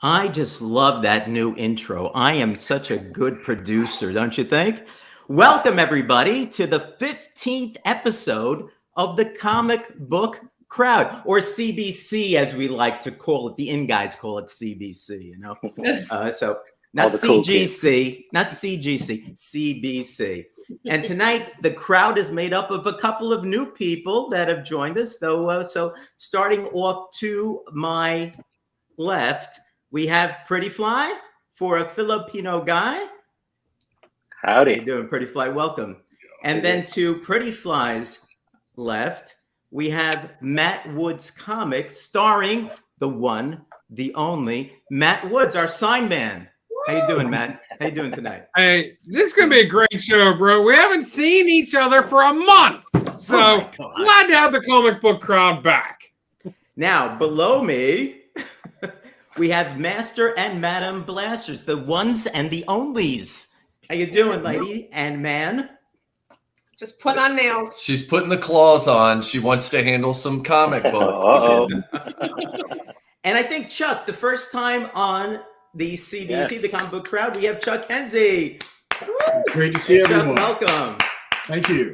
I just love that new intro. I am such a good producer, don't you think? Welcome, everybody, to the 15th episode of the Comic Book Crowd, or CBC, as we like to call it. The in guys call it CBC, you know? So not CGC, not CGC, CBC. And tonight, the crowd is made up of a couple of new people that have joined us. So starting off to my left, we have Pretty Fly, for a Filipino guy. Howdy. How you doing, Pretty Fly? Welcome. And then to Pretty Fly's left, we have Matt Woods Comics, starring the one, the only Matt Woods, our sign man. How you doing, Matt? How you doing tonight? Hey, this is gonna be a great show, bro. We haven't seen each other for a month, so glad to have the comic book crowd back. Now, below me, we have Master and Madam Blasters, the ones and the onlys. How you doing, lady and man? Just put on nails. She's putting the claws on. She wants to handle some comic books. And I think Chuck, the first time on the CBC, the Comic Book Crowd, we have Chuck Henze. Great to see everyone. Chuck, welcome. Thank you.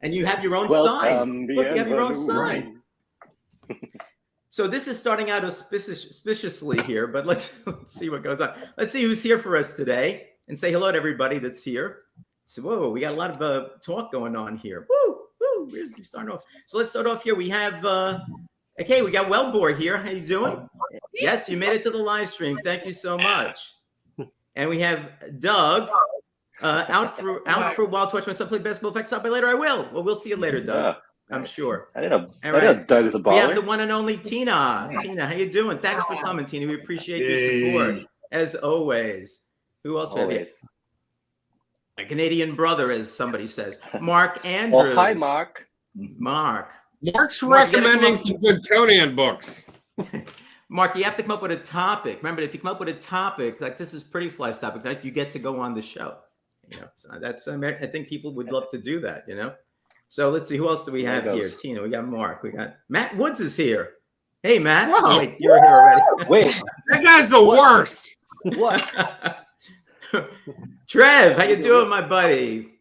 And you have your own sign. Look, you have your own sign. So this is starting out auspiciously here, but let's see what goes on. Let's see who's here for us today, and say hello to everybody that's here. So, whoa, we got a lot of talk going on here. Woo, woo. Where's he starting off? So let's start off here. We have, okay, we got Wellbore here. How you doing? Yes, you made it to the live stream. Thank you so much. And we have Doug out for a while to watch myself play basketball. If I stop by later, I will. Well, we'll see you later, Doug. I'm sure. I didn't know Doug is a baller. We have the one and only Tina. Tina, how you doing? Thanks for coming, Tina. We appreciate your support, as always. Who else have you? A Canadian brother, as somebody says. Mark Andrews. Well, hi, Mark. Mark's recommending some good Conan books. Mark, you have to come up with a topic. Remember, if you come up with a topic, like this is Pretty Fly's topic, like you get to go on the show. You know, so that's, I think people would love to do that, you know? So let's see, who else do we have here? Tina, we got Mark, we got Matt Woods is here. Hey, Matt. Whoa. Oh, wait, you're here already. Wait. That guy's the worst. What? Trev, how you doing, my buddy?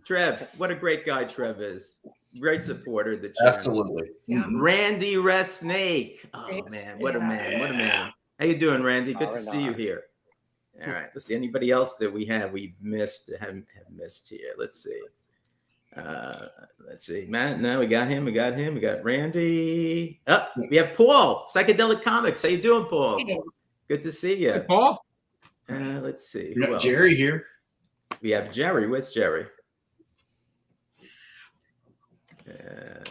Trev, what a great guy Trev is. Great supporter of the channel. Absolutely. Yeah. Randy Resnake. Oh, man, what a man, what a man. How you doing, Randy? Good to see you here. All right, let's see. Anybody else that we've missed, have missed here? Let's see. Let's see. Matt, no, we got him. We got Randy. Oh, we have Paul, Psychedelic Comics. How you doing, Paul? Good to see you. Hey, Paul. Let's see. We got Jerry here. We have Jerry. Where's Jerry?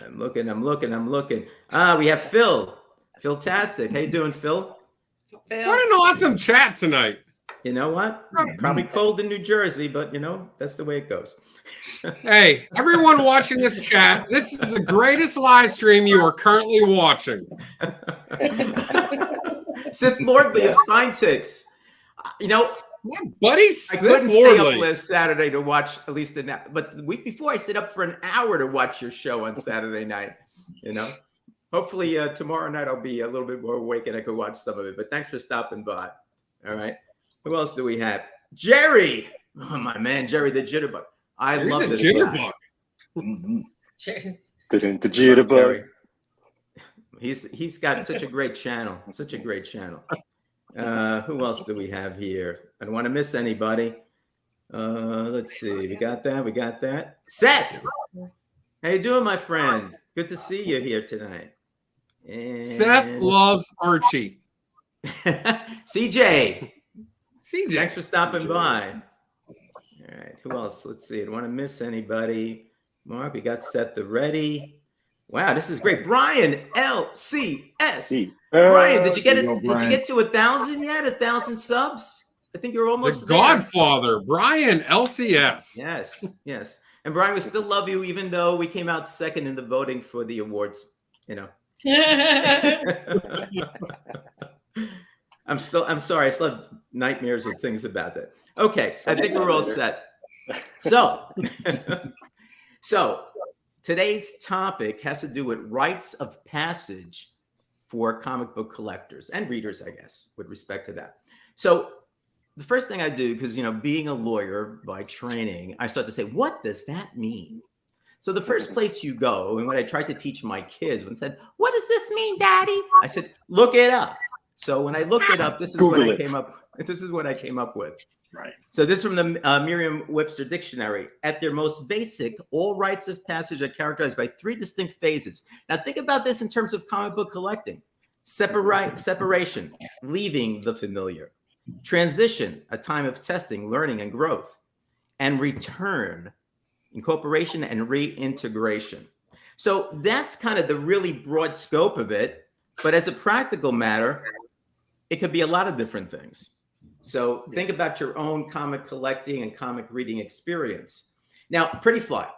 I'm looking. We have Phil. Phil-tastic. How you doing, Phil? What an awesome chat tonight. You know what? Probably cold in New Jersey, but you know, that's the way it goes. Hey, everyone watching this chat, this is the greatest live stream you are currently watching. Sith Lordly of Spine Ticks. You know, My buddy I couldn't stay Lordly. up last Saturday to watch at least but the week before I stayed up for an hour to watch your show on Saturday night. You know, hopefully tomorrow night I'll be a little bit more awake and I could watch some of it. But thanks for stopping by. All right, who else do we have? Jerry, oh my man, Jerry the Jitterbug. I love this guy. The Jitterbug. He's got such a great channel. Who else do we have here? I don't want to miss anybody. Let's see. We got that. Seth, how you doing, my friend? Good to see you here tonight. And Seth loves Archie. CJ, thanks for stopping by. All right, who else? Let's see. I don't want to miss anybody. Mark, we got Seth already. Wow, this is great. Brian LCS. Brian, did you get to 1,000 yet? 1,000 subs? I think you're almost The Godfather, Brian LCS. Yes. And Brian, we still love you, even though we came out second in the voting for the awards. You know. I'm sorry. I still have nightmares of things about that. Okay, I think we're all set. So today's topic has to do with rites of passage for comic book collectors and readers, I guess, with respect to that. So the first thing I do, because, being a lawyer by training, I start to say, what does that mean? So the first place you go, and when I tried to teach my kids, when they said, what does this mean, Daddy? I said, look it up. So when I looked it up, this is what I came up. This is what I came up with. Right. So this is from the Merriam-Webster Dictionary. At their most basic, all rites of passage are characterized by three distinct phases. Now think about this in terms of comic book collecting. Separation, leaving the familiar. Transition, a time of testing, learning, and growth. And return, incorporation and reintegration. So that's kind of the really broad scope of it. But as a practical matter, it could be a lot of different things. So think about your own comic collecting and comic reading experience. Now, Pretty Fly,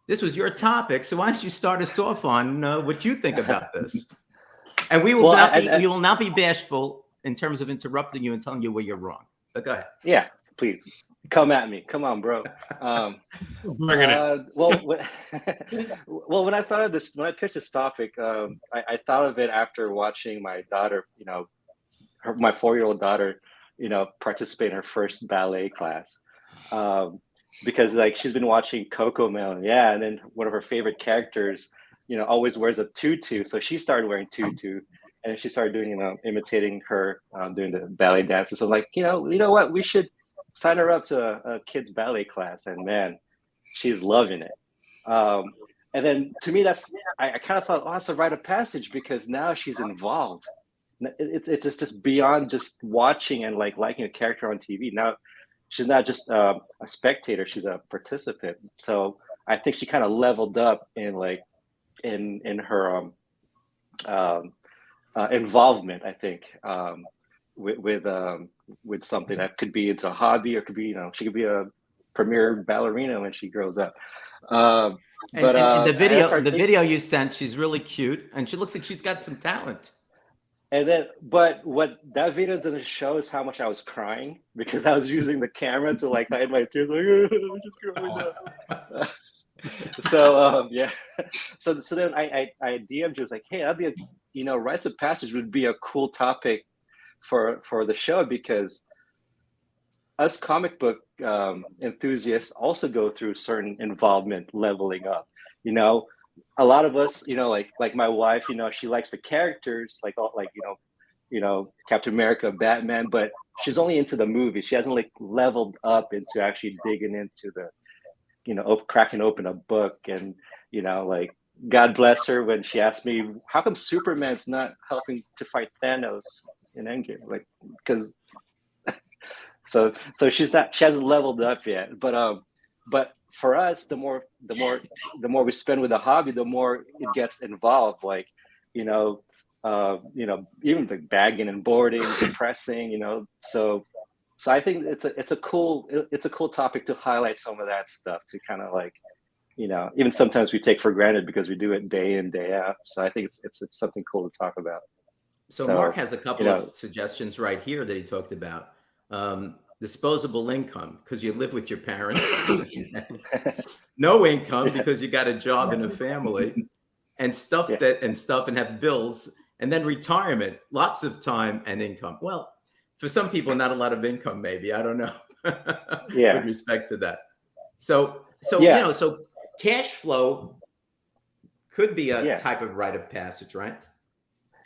this was your topic. So why don't you start us off on what you think about this? And we will we will not be bashful in terms of interrupting you and telling you where you're wrong. But go ahead. Yeah, please. Come at me. Come on, bro. When I thought of this, when I pitched this topic, I thought of it after watching my daughter, my 4-year-old daughter, participate in her first ballet class. Because she's been watching Coco Melon. Yeah. And then one of her favorite characters, always wears a tutu. So she started wearing tutu and she started doing, imitating her doing the ballet dances. So you know what, we should sign her up to a kid's ballet class, and man, she's loving it. And then to me, I kind of thought, oh, that's a rite of passage because now she's involved. It's just beyond just watching and liking a character on TV. Now she's not just a spectator; she's a participant. So I think she kind of leveled up in her involvement. I think with something that could be into a hobby, or could be, she could be a premier ballerina when she grows up. And the video you sent, she's really cute and she looks like she's got some talent. And then, but what that video doesn't show is how much I was crying because I was using the camera to hide my tears, just growing up. So yeah. So then I DM'd you, was like, hey, that'd be rites of passage would be a cool topic for the show, because us comic book enthusiasts also go through certain involvement leveling up. A lot of us, like my wife, she likes the characters, Captain America, Batman, but she's only into the movie. She hasn't leveled up into actually digging into the, cracking open a book. And God bless her when she asked me, how come Superman's not helping to fight Thanos in Endgame? Because so she hasn't leveled up yet. But for us, the more we spend with the hobby, the more it gets involved. Even bagging and boarding, depressing. So I think it's a cool topic to highlight some of that stuff, to kind of even sometimes we take for granted because we do it day in, day out. So I think it's something cool to talk about. So Mark has a couple of suggestions right here that he talked about. Disposable income, because you live with your parents. No income because you got a job and a family, and stuff and have bills, and then retirement, lots of time and income. Well, for some people, not a lot of income, maybe. I don't know. Yeah. With respect to that. So cash flow could be a type of rite of passage, right?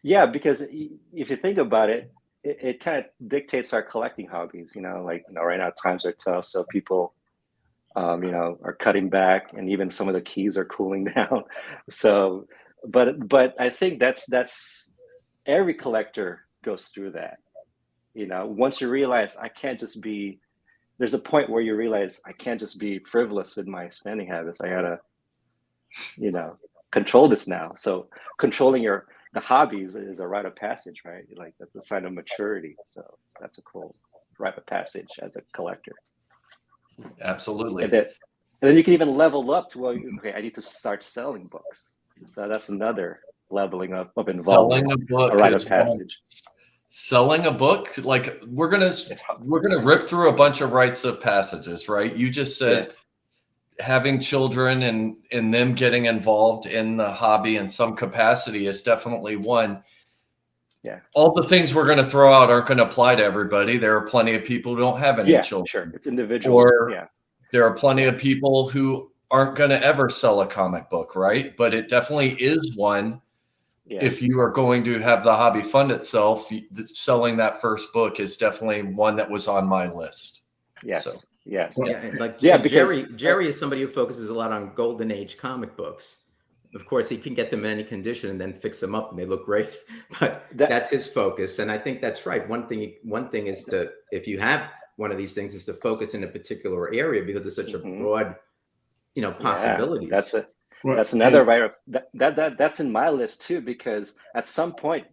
Yeah, because if you think about it, it kind of dictates our collecting hobbies. Right now times are tough, so people, are cutting back, and even some of the keys are cooling down. So, but I think that's every collector goes through that. Once you realize there's a point where you realize I can't just be frivolous with my spending habits. I gotta, control this now. So controlling the hobbies is a rite of passage, right? That's a sign of maturity. So that's a cool rite of passage as a collector. Absolutely. And then you can even level up to, okay, I need to start selling books. So that's another leveling up of involvement. Selling a book, a rite of passage. Selling a book, we're gonna rip through a bunch of rites of passages, right? You just said having children and them getting involved in the hobby in some capacity is definitely one. all the things we're going to throw out aren't going to apply to everybody. There are plenty of people who don't have any children. Sure. It's individual. Or there are plenty of people who aren't going to ever sell a comic book, right? But it definitely is one. Yeah. If you are going to have the hobby fund itself, selling that first book is definitely one that was on my list. Yes. So. Yes. Because Jerry is somebody who focuses a lot on golden age comic books. Of course, he can get them in any condition and then fix them up and they look great, but that's his focus. And I think that's right. One thing is to, if you have one of these things, is to focus in a particular area because it's such a broad, possibilities. That's another writer that's in my list too, because at some point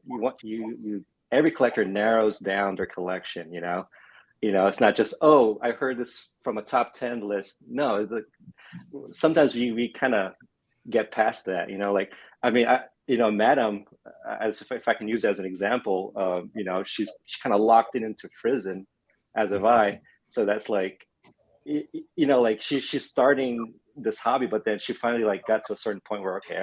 every collector narrows down their collection, it's not just, oh, I heard this from a top 10 list. No, it's like, sometimes we kind of get past that, Madam, as if I can use it as an example, she's kind of locked into prison, as have I. So that's like, she's starting this hobby, but then she finally got to a certain point where, okay,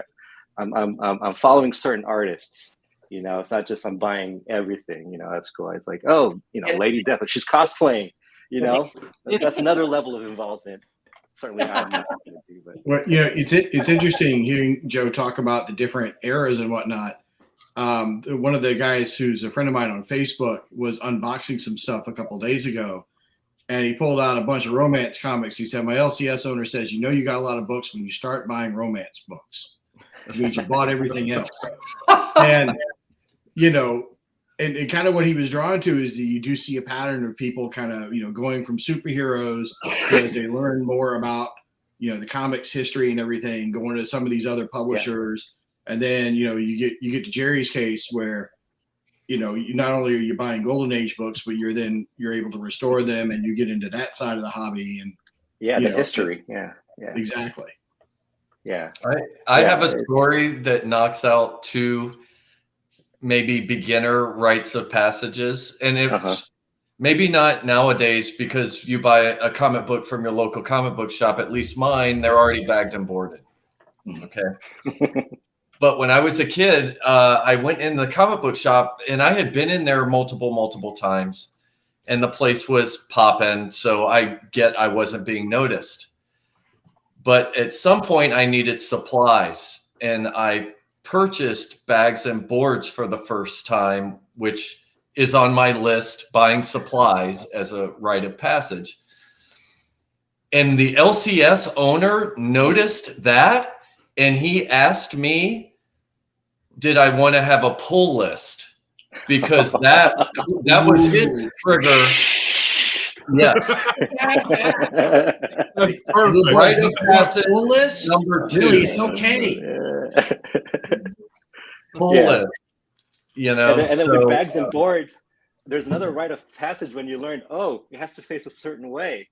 I'm following certain artists. It's not just I'm buying everything. That's cool. It's like, oh, Lady Death, she's cosplaying. That's another level of involvement. Certainly, I'm not going to do. But it's interesting hearing Joe talk about the different eras and whatnot. One of the guys who's a friend of mine on Facebook was unboxing some stuff a couple of days ago, and he pulled out a bunch of romance comics. He said, "My LCS owner says, you got a lot of books when you start buying romance books. It means you bought everything else." And and kind of what he was drawn to is that you do see a pattern of people kind of, going from superheroes as they learn more about, the comics history and everything, going to some of these other publishers. Yeah. And then, you get to Jerry's case where, not only are you buying Golden Age books, but you're able to restore them and you get into that side of the hobby. And the history. Yeah. Exactly. Yeah. I have a story that knocks out two maybe beginner rites of passages, and it's maybe not nowadays because you buy a comic book from your local comic book shop. At least mine, they're already bagged and boarded. Okay. But when I was a kid, I went in the comic book shop, and I had been in there multiple times, and the place was popping. So I wasn't being noticed. But at some point, I needed supplies, and I purchased bags and boards for the first time, which is on my list, buying supplies as a rite of passage. And the LCS owner noticed that, and he asked me, did I want to have a pull list? Because that was his trigger. Yes. That's perfect. Rite of passage pull list? number 2. Really, it's okay. Pull list. And then with bags and board, there's another rite of passage when you learn, it has to face a certain way.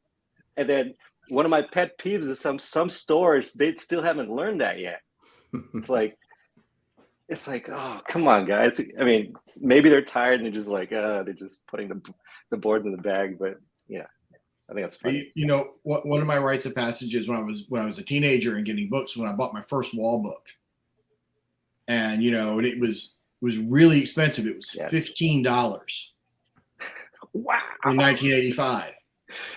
And then one of my pet peeves is some stores, they still haven't learned that yet. It's like, oh, come on, guys. I mean, maybe they're tired and they're just like, they're just putting the boards in the bag. But yeah, I think that's funny. One of my rites of passages when I was a teenager and getting books, when I bought my first wall book, and and it was really expensive. It was $15. Wow. In 1985,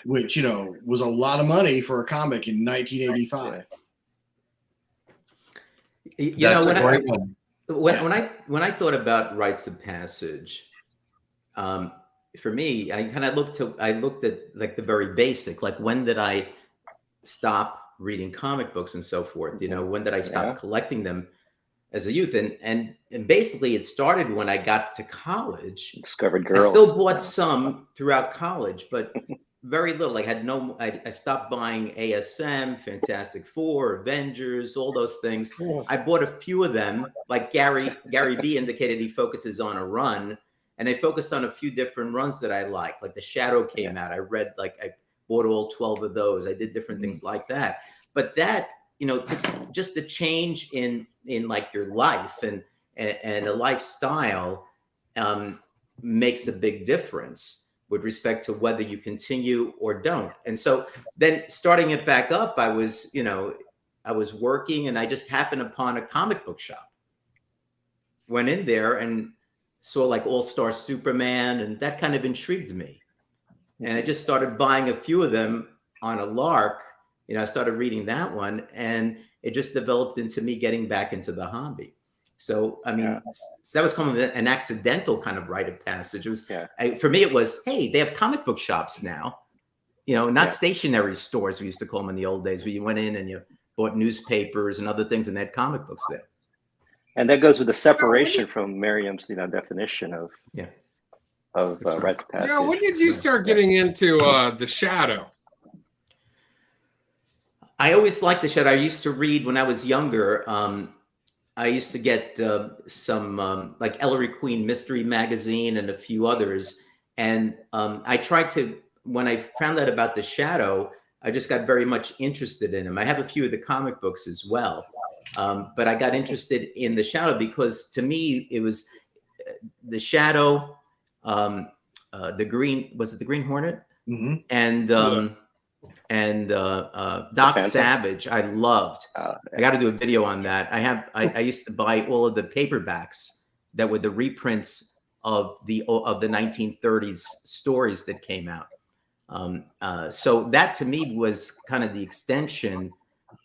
which was a lot of money for a comic in 1985. When I thought about rites of passage, for me, I looked at like the very basic, like when did I stop reading comic books and so forth? When did I stop collecting them as a youth? And basically it started when I got to college. Discovered girls. I still bought some throughout college, but very little. I stopped buying ASM, Fantastic Four, Avengers, all those things. I bought a few of them. Like Gary B indicated, he focuses on a run, and they focused on a few different runs that I like. Like The Shadow came out. I bought all 12 of those. I did different things like that. But that, it's just a change in like your life and a lifestyle makes a big difference with respect to whether you continue or don't. And so then starting it back up, I was working and I just happened upon a comic book shop. Went in there and saw like All-Star Superman, and that kind of intrigued me. And I just started buying a few of them on a lark. I started reading that one, and it just developed into me getting back into the hobby. So, I mean, so that was kind of an accidental kind of rite of passage. It was, for me, it was, hey, they have comic book shops now, not stationery stores, we used to call them in the old days, where you went in and you bought newspapers and other things and they had comic books there. And that goes with the separation from Merriam's, definition of rites of passage. Yeah, when did you start getting into the Shadow? I always liked the Shadow. I used to read when I was younger. I used to get some like Ellery Queen Mystery Magazine and a few others. And I tried to, when I found out about the Shadow, I just got very much interested in him. I have a few of the comic books as well. But I got interested in the Shadow because to me, it was the Shadow, the Green Hornet? Mm-hmm. And Doc Savage, I loved. I got to do a video on that. I used to buy all of the paperbacks that were the reprints of the 1930s stories that came out. So that to me was kind of the extension,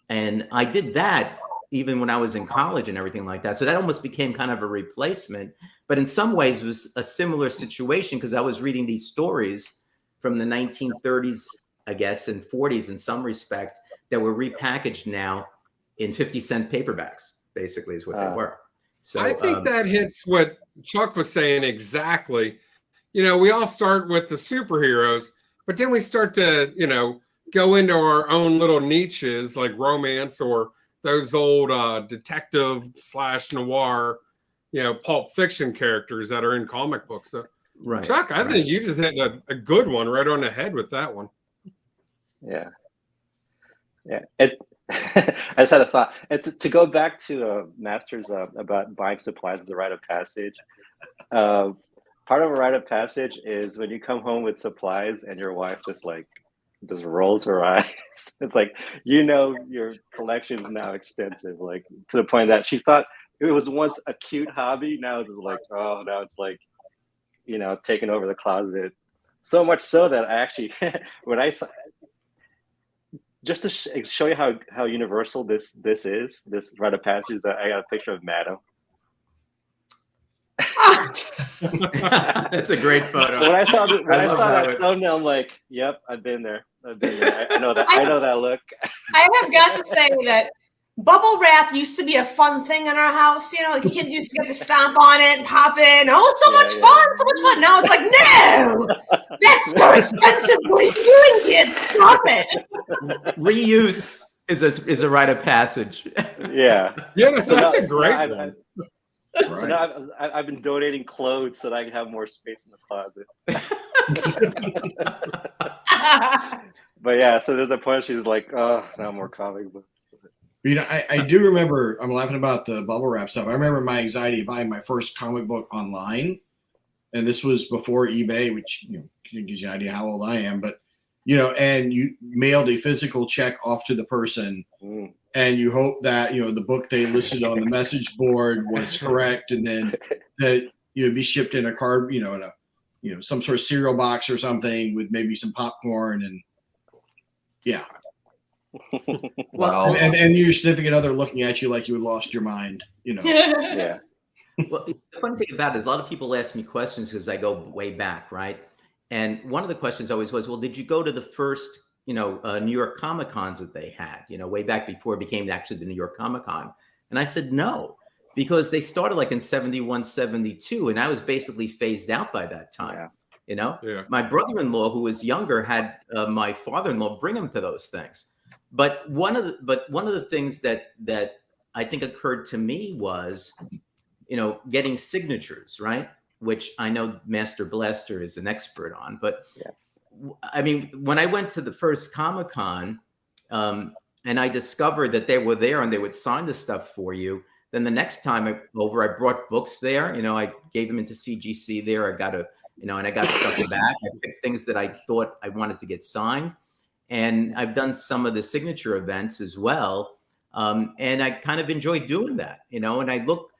and I did that even when I was in college and everything like that. So that almost became kind of a replacement, but in some ways it was a similar situation because I was reading these stories from the 1930s, I guess, and 40s in some respect that were repackaged now in 50-cent paperbacks, basically is what they were. So I think that hits what Chuck was saying exactly. We all start with the superheroes, but then we start to, go into our own little niches like romance or those old detective/noir, pulp fiction characters that are in comic books. So, right, Chuck, I think you just hit a good one right on the head with that one. Yeah. I just had a thought. And to go back to Masters about buying supplies as a rite of passage. Part of a rite of passage is when you come home with supplies and your wife just rolls her eyes. It's like, your collection is now extensive, like to the point that she thought it was once a cute hobby. Now it's like, now it's like, taking over the closet. So much so that I actually, when I saw, just to show you how universal this is, this rite of passage, that I got a picture of Madam. That's a great photo. So when I saw that thumbnail, I'm like, "Yep, I've been there. I know that. I know that look." I have got to say that bubble wrap used to be a fun thing in our house. Like the kids used to get to stomp on it and pop in. Oh, so much fun! Now it's like, no, that's so expensive. What are you doing, kids? Stop it. Reuse is a rite of passage. Yeah. So that's a great one. So now I've been donating clothes so that I can have more space in the closet. But yeah, so there's a point she's like, "Oh, now more comic books." I do remember. I'm laughing about the bubble wrap stuff. I remember my anxiety of buying my first comic book online, and this was before eBay, which gives you an idea how old I am. But and you mailed a physical check off to the person. And you hope that the book they listed on the message board was correct, and then that be shipped in a card, in a some sort of cereal box or something with maybe some popcorn and Wow. and your significant other looking at you like you had lost your mind. Yeah. Well, the fun thing about it is a lot of people ask me questions because I go way back, right? And one of the questions always was, well, did you go to the first New York Comic Cons that they had, way back before it became actually the New York Comic Con? And I said, no, because they started like in 71, 72. And I was basically phased out by that time. My brother-in-law, who was younger, had my father-in-law bring him to those things. But one of the things that I think occurred to me was, getting signatures, right? Which I know Master Blaster is an expert on, but I mean, when I went to the first Comic-Con and I discovered that they were there and they would sign the stuff for you, then the next time I brought books there. I gave them into CGC there. I got and I got stuff back. I picked things that I thought I wanted to get signed. And I've done some of the signature events as well. And I kind of enjoy doing that, and I look,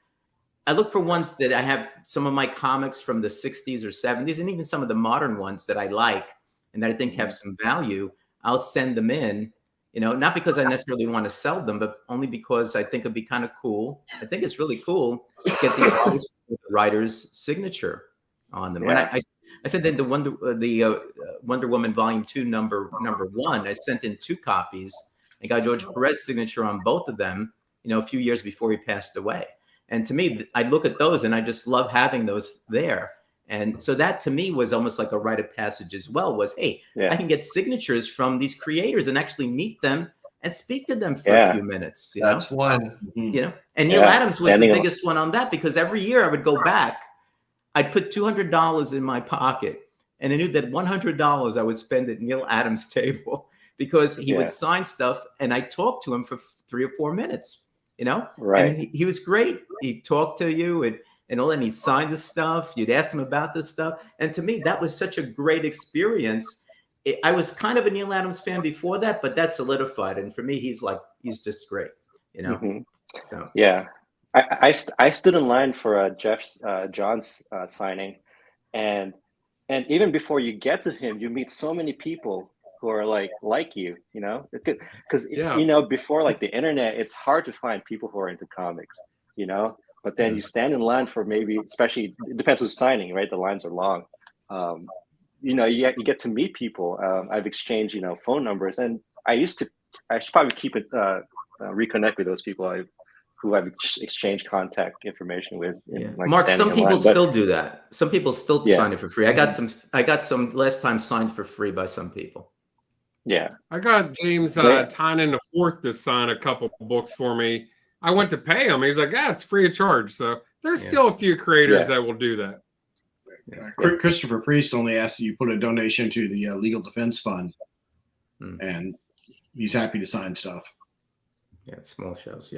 I look for ones that I have some of my comics from the 60s or 70s, and even some of the modern ones that I like and that I think have some value. I'll send them in, not because I necessarily want to sell them, but only because I think it'd be kind of cool. I think it's really cool to get the artist, the writer's signature on them. Yeah. When I sent in the Wonder Woman Volume 2 number 1, I sent in 2 copies. I got George Perez's signature on both of them, a few years before he passed away. And to me, I look at those and I just love having those there. And so that to me was almost like a rite of passage as well, was, hey, I can get signatures from these creators and actually meet them and speak to them for a few minutes. That's one. And Neil Adams was the biggest one on that, because every year I would go back, I'd put $200 in my pocket, and I knew that $100 I would spend at Neil Adams' table, because he would sign stuff and I talked to him for 3 or 4 minutes. Right. And he was great. He talked to you and all, and he'd sign the stuff. You'd ask him about the stuff. And to me, that was such a great experience. I was kind of a Neil Adams fan before that, but that solidified. And for me, he's just great, So. Yeah. I stood in line for John's signing, and even before you get to him, you meet so many people who are like you, because before the internet, it's hard to find people who are into comics, but then you stand in line for maybe, especially, it depends who's signing, right? The lines are long. You get to meet people. I've exchanged, phone numbers, and I should probably keep it, reconnect with those people who I've exchanged contact information with. Mark, some people still do that. Some people still sign it for free. I got some last time signed for free by some people. Yeah. I got James Tynan IV to sign a couple books for me. I went to pay him. He's like, it's free of charge. So there's still a few creators that will do that. Christopher Priest only asked that you put a donation to the Legal Defense Fund, and he's happy to sign stuff. Yeah, small shows,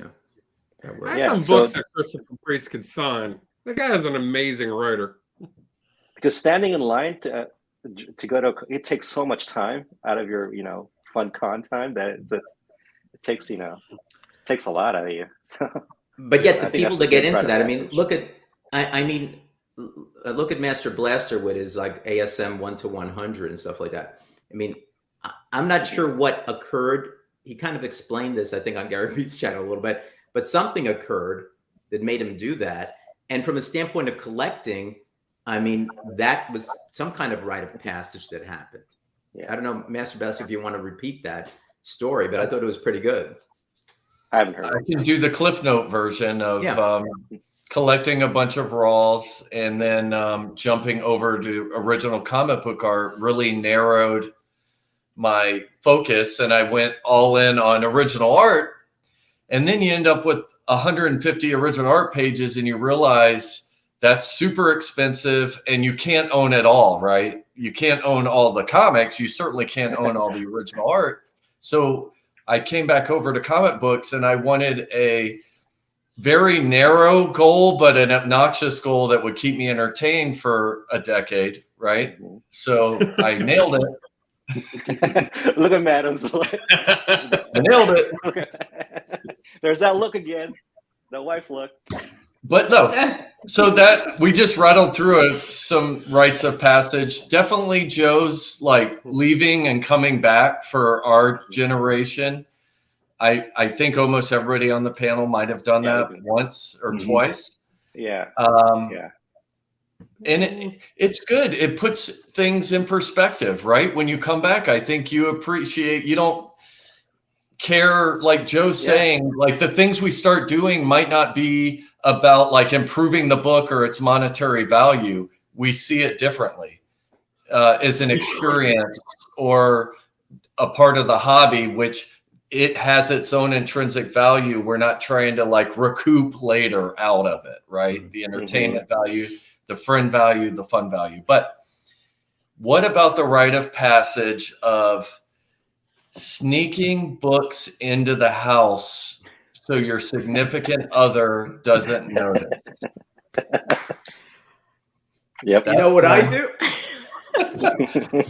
I have some books that Christopher Priest could sign. The guy is an amazing writer. Because standing in line to go to, it takes so much time out of your, fun con time that it takes, takes a lot out of you. But yet the people that get into that, I mean, look at Master Blaster with his ASM 1 to 100 and stuff like that. I mean, I'm not sure what occurred. He kind of explained this, I think, on Gary Vee's channel a little bit, but something occurred that made him do that. And from a standpoint of collecting, I mean, that was some kind of rite of passage that happened. I don't know, Master Blaster, if you want to repeat that story, but I thought it was pretty good. I haven't heard. I can do the Cliff Note version of collecting a bunch of raws, and then jumping over to original comic book art really narrowed my focus, and I went all in on original art. And then you end up with 150 original art pages, and you realize that's super expensive, and you can't own it all, right? You can't own all the comics. You certainly can't own all the original art. So I came back over to comic books, and I wanted a very narrow goal, but an obnoxious goal that would keep me entertained for a decade, right? So I nailed it. Look at Madam's look. I nailed it. There's that look again. The wife look. But no, so that we just rattled through some rites of passage. Definitely Joe's leaving and coming back for our generation. I think almost everybody on the panel might have done that once or twice. Yeah. And it's good. It puts things in perspective, right? When you come back, I think you appreciate, you don't care, like Joe's saying, the things we start doing might not be about improving the book or its monetary value. We see it differently as an experience or a part of the hobby, which it has its own intrinsic value. We're not trying to recoup later out of it, right? The entertainment value, the friend value, the fun value. But what about the rite of passage of sneaking books into the house so your significant other doesn't notice? Yep. You know what I do?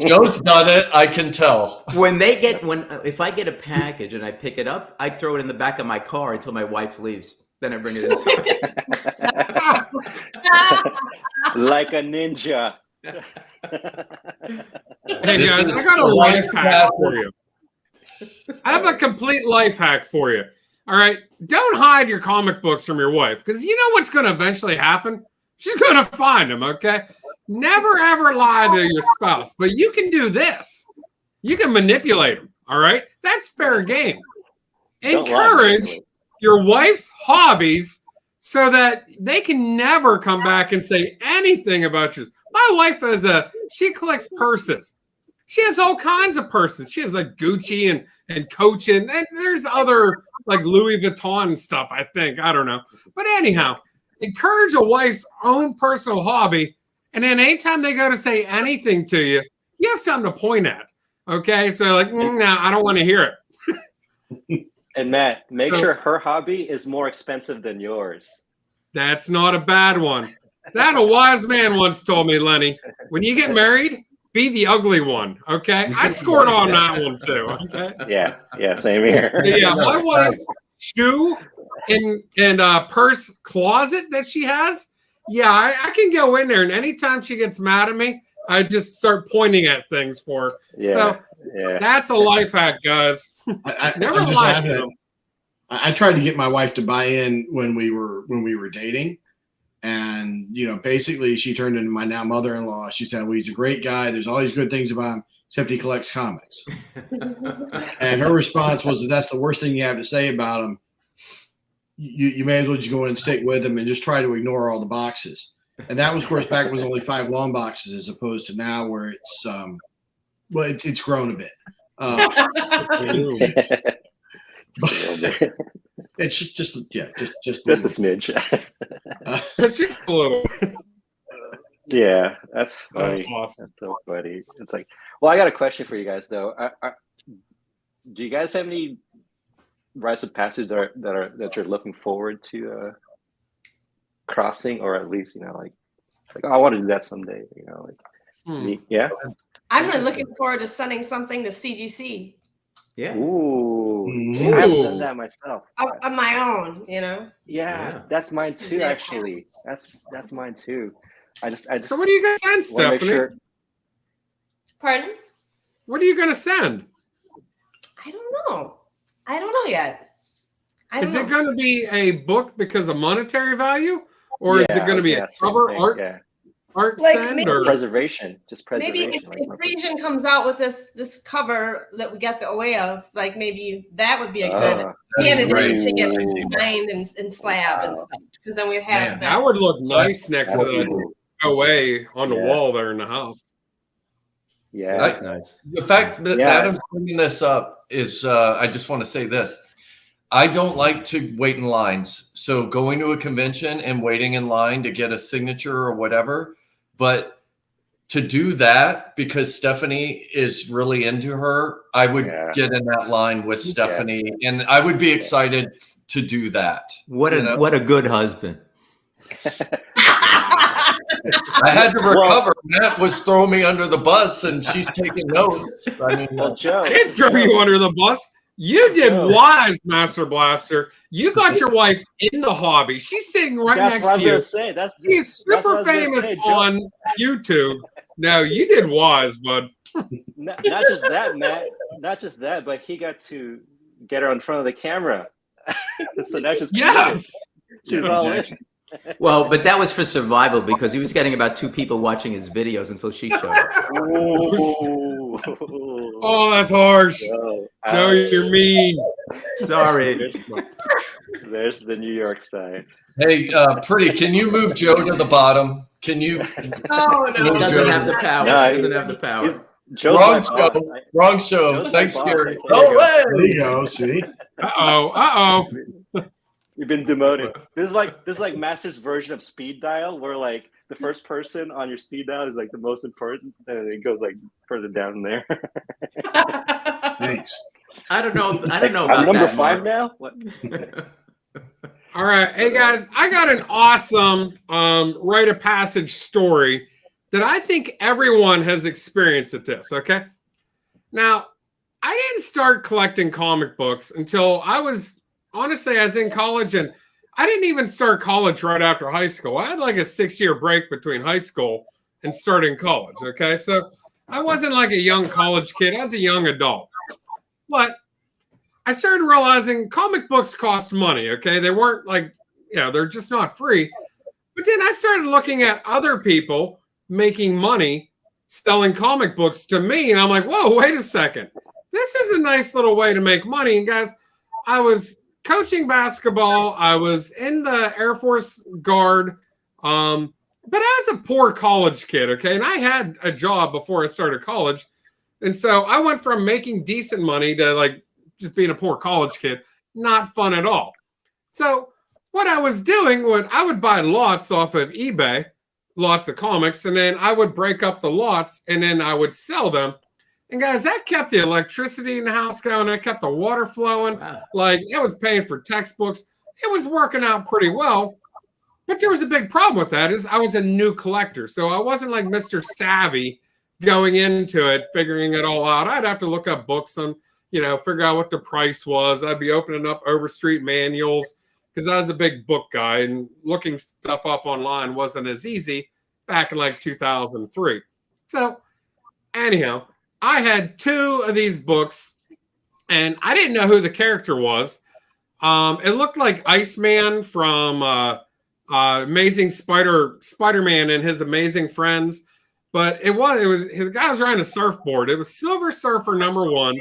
Joe's done it. I can tell. If I get a package and I pick it up, I throw it in the back of my car until my wife leaves. Then I bring it inside. Like a ninja. Hey This guys, is I got a a life life hack hack. for you. I have a complete life hack for you. All right. Don't hide your comic books from your wife, because you know what's going to eventually happen? She's going to find them, okay? Never, ever lie to your spouse. But you can do this. You can manipulate them, all right? That's fair game. Don't lie, Encourage manipulate. your wife's hobbies so that they can never come back and say anything about you. My wife she collects purses. She has all kinds of purses. She has like Gucci and Coach and there's other like Louis Vuitton and stuff, I think. I don't know. But anyhow, encourage a wife's own personal hobby. And then anytime they go to say anything to you, you have something to point at. Okay. So like, no, I don't want to hear it. And Matt, make sure her hobby is more expensive than yours. That's not a bad one. That a wise man once told me, Lenny, when you get married, be the ugly one. Okay. I scored on that one too. Okay. Yeah, same here. Yeah, my wife's shoe and purse closet that she has. Yeah, I can go in there, and anytime she gets mad at me, I just start pointing at things for her. Yeah, So that's a life hack, guys. Never I'm just lie laughing to at- them. I tried to get my wife to buy in when we were dating, and basically she turned into my now mother-in-law. She said, "Well, he's a great guy. There's all these good things about him, except he collects comics." And her response was, "That's the worst thing you have to say about him. You may as well just go in and stick with him and just try to ignore all the boxes." And that was, of course, back when it was only 5 long boxes, as opposed to now where it's it's grown a bit. It's just a smidge. It's just a little. Yeah, that's funny. That's awesome. That's so funny. It's like, well, I got a question for you guys though. Do you guys have any rites of passage that you're looking forward to crossing, or at least like oh, I want to do that someday? Yeah. I'm really looking forward to sending something to CGC Yeah. Ooh. Ooh. See, I haven't done that myself. of my own. Yeah, that's mine too. Actually, that's mine too. I just. So what are you gonna send, wanna make Stephanie? sure. Pardon? What are you gonna send? I don't know yet. Is it going to be a book because of monetary value, or is it going to be a cover art Like send, maybe- or Preservation, just preservation. Maybe if Region comes out with this cover that we got the away of, like maybe that would be a good candidate to get signed and slab and stuff. Because then we'd have that would look nice next to the OA on the Yeah. wall there in the house. Yeah, That's nice. The fact that Adam's bringing this up is, I just want to say this. I don't like to wait in lines. So going to a convention and waiting in line to get a signature or whatever, but to do that because Stephanie is really into her, I would get in that line with Stephanie, and I would be excited to do that. What a good husband. I had to recover. Matt was throwing me under the bus, and she's taking notes. I mean, well, Joe, I didn't throw you under the bus. You did wise, Master Blaster. You got your wife in the hobby. She's sitting right next to you. She's super famous on YouTube. No, you did wise, bud. Not just that, Matt. Not just that, but he got to get her in front of the camera. So that's just she's all in. Well, but that was for survival because he was getting about 2 people watching his videos until she showed up. Oh, that's harsh. Joe, you're mean. Sorry. There's the New York side. Hey, Pretty, can you move Joe to the bottom? Can you? Oh, no. He doesn't have the power. No, he doesn't have the power. Wrong show. Wrong show. Thanks, Gary. No way. There you go. See. Uh-oh. You've been demoted. This is like Master's version of speed dial, where like the first person on your speed dial is like the most important, and it goes like further down there. Thanks. I don't know about I'm number that, 5 Mark. now. What? All right. Hey, guys, I got an awesome rite of passage story that I think everyone has experienced at this, okay? Now, I didn't start collecting comic books until I was in college, and I didn't even start college right after high school. I had like a 6-year break between high school and starting college. Okay. So I wasn't like a young college kid. I was a young adult. But I started realizing comic books cost money. Okay. They weren't like, they're just not free. But then I started looking at other people making money selling comic books to me. And I'm like, whoa, wait a second. This is a nice little way to make money. And guys, I was coaching basketball. I was in the Air Force Guard. But I was a poor college kid, okay? And I had a job before I started college. And so I went from making decent money to like just being a poor college kid. Not fun at all. So what I was doing I would buy lots off of eBay, lots of comics, and then I would break up the lots and then I would sell them. And guys, that kept the electricity in the house going. That kept the water flowing. Wow. Like it was paying for textbooks. It was working out pretty well. But there was a big problem with that is I was a new collector. So I wasn't like Mr. Savvy going into it, figuring it all out. I'd have to look up books and, figure out what the price was. I'd be opening up Overstreet manuals because I was a big book guy and looking stuff up online wasn't as easy back in like 2003. So anyhow, I had 2 of these books and I didn't know who the character was. It looked like Iceman from Amazing Spider-Man and His Amazing Friends, but it was the guy was riding a surfboard. It was Silver Surfer #1,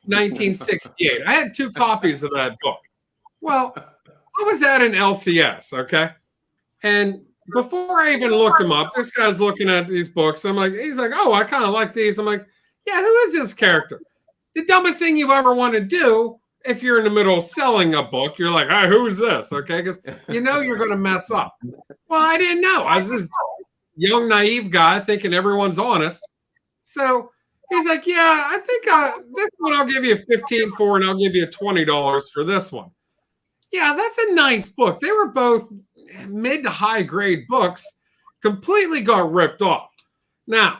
1968. I had 2 copies of that book. Well, I was at an LCS, okay, and before I even looked him up, this guy's looking at these books. He's like, oh, I kind of like these. I'm like, yeah, who is this character? The dumbest thing you ever want to do if you're in the middle of selling a book, you're like, hey, who's this? Okay, because you're going to mess up. Well, I didn't know. I was this young, naive guy thinking everyone's honest. So he's like, yeah, I think this one I'll give you $15 for, and I'll give you $20 for this one. Yeah, that's a nice book. They were both mid to high grade books, completely got ripped off. Now,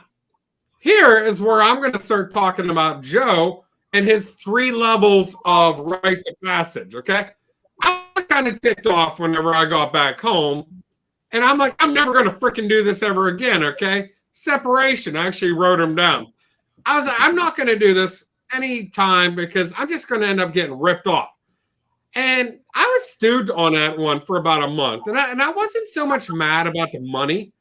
here is where I'm going to start talking about Joe and his 3 levels of rites of passage, okay? I was kind of ticked off whenever I got back home, and I'm like, I'm never going to freaking do this ever again, okay? Separation, I actually wrote them down. I was like, I'm not going to do this anytime because I'm just going to end up getting ripped off. And I was stewed on that one for about a month, and I wasn't so much mad about the money.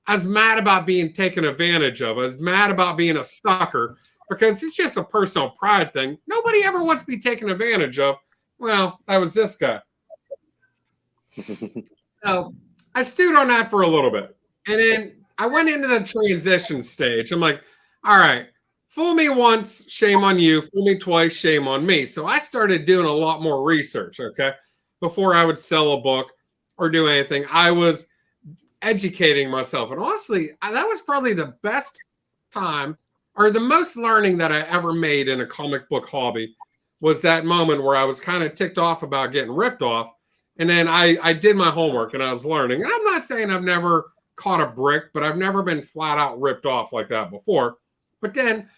I was mad about being taken advantage of. I was mad about being a sucker because it's just a personal pride thing. Nobody ever wants to be taken advantage of. Well, that was this guy. So I stewed on that for a little bit. And then I went into the transition stage. I'm like, all right, fool me once, shame on you. Fool me twice, shame on me. So I started doing a lot more research, okay? Before I would sell a book or do anything, I was educating myself. And honestly, that was probably the best time or the most learning that I ever made in a comic book hobby was that moment where I was kind of ticked off about getting ripped off. And then I did my homework and I was learning. And I'm not saying I've never caught a brick, but I've never been flat out ripped off like that before. But then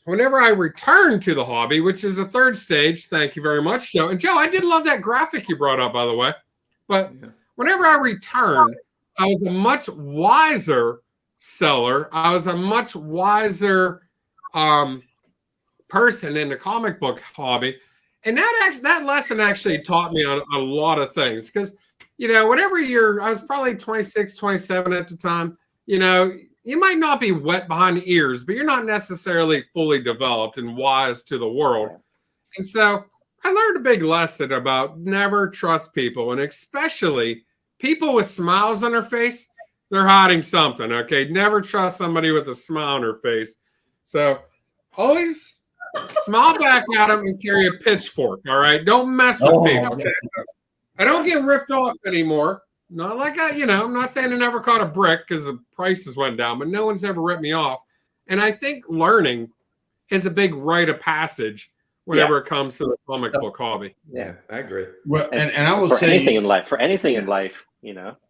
whenever I returned to the hobby, which is the 3rd stage, thank you very much, Joe. And Joe, I did love that graphic you brought up, by the way. But whenever I returned, I was a much wiser seller. I was a much wiser person in the comic book hobby. And that lesson actually taught me on a lot of things. Because, whenever I was probably 26, 27 at the time, you might not be wet behind the ears, but you're not necessarily fully developed and wise to the world. And so I learned a big lesson about never trust people, and especially people with smiles on their face. They're hiding something, okay? Never trust somebody with a smile on their face. So always smile back at them and carry a pitchfork, all right? Don't mess with people, okay? I don't get ripped off anymore. Not like I'm not saying I never caught a brick because the prices went down, but no one's ever ripped me off. And I think learning is a big rite of passage whenever it comes to the comic book hobby. Yeah, I agree. Well, and I will for say anything in life, Yeah.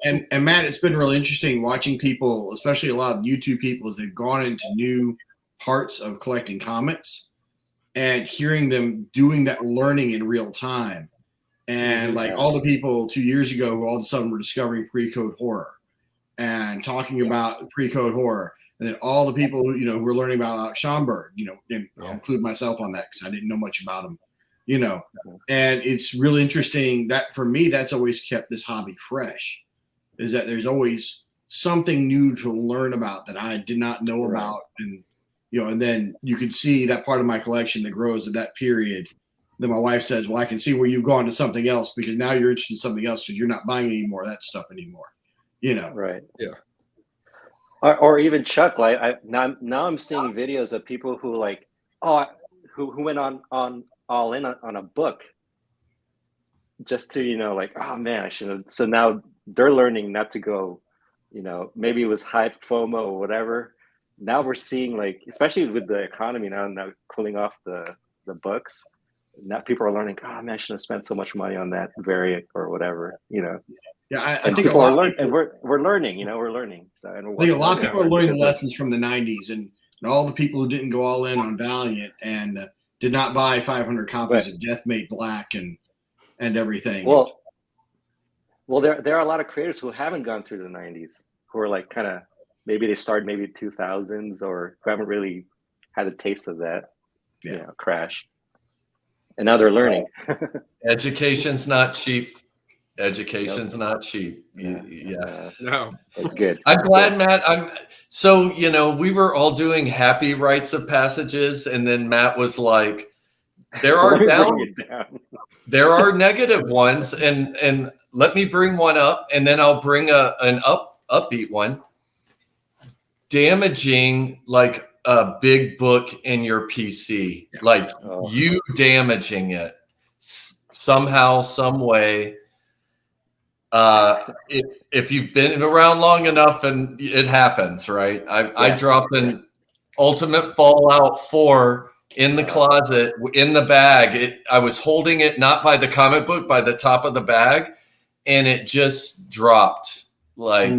And Matt, it's been really interesting watching people, especially a lot of YouTube people, as they've gone into new parts of collecting comics and hearing them doing that learning in real time. and like all the people 2 years ago who all of a sudden were discovering pre-code horror and talking about pre-code horror, and then all the people who were learning about Schomburg, and I'll include myself on that because I didn't know much about him, and it's really interesting that for me that's always kept this hobby fresh, is that there's always something new to learn about that I did not know about, and and then you can see that part of my collection that grows at that period. Then my wife says, well, I can see where you've gone to something else because now you're interested in something else because you're not buying any more of that stuff anymore. Right. Yeah. Or even Chuck, like now I'm seeing videos of people who who went on all in on a book just to, like, oh man, I should have. So now they're learning not to go, maybe it was hype, FOMO or whatever. Now we're seeing, like, especially with the economy now cooling off the books. Now people are learning, oh man, I shouldn't have spent so much money on that variant or whatever, Yeah, I and think people are learning, and we're learning, we're learning. So, and I think a lot of people are learning lessons from the 90s, and all the people who didn't go all in on Valiant and did not buy 500 copies of Death Made Black and everything. Well, there are a lot of creators who haven't gone through the 90s, who are like kind of, maybe they started maybe 2000s, or who haven't really had a taste of that crash. And now they're learning. Education's not cheap. Education's not cheap. Yeah. No. That's good. I'm glad, Matt. So, we were all doing happy rites of passages, and then Matt was like, there are there are negative ones, and let me bring one up, and then I'll bring an upbeat one. Damaging like a big book in your PC, like you damaging it somehow, some way. If you've been around long enough, and it happens, right? I dropped an Ultimate Fallout 4 in the closet, in the bag. I was holding it not by the comic book, by the top of the bag, and it just dropped like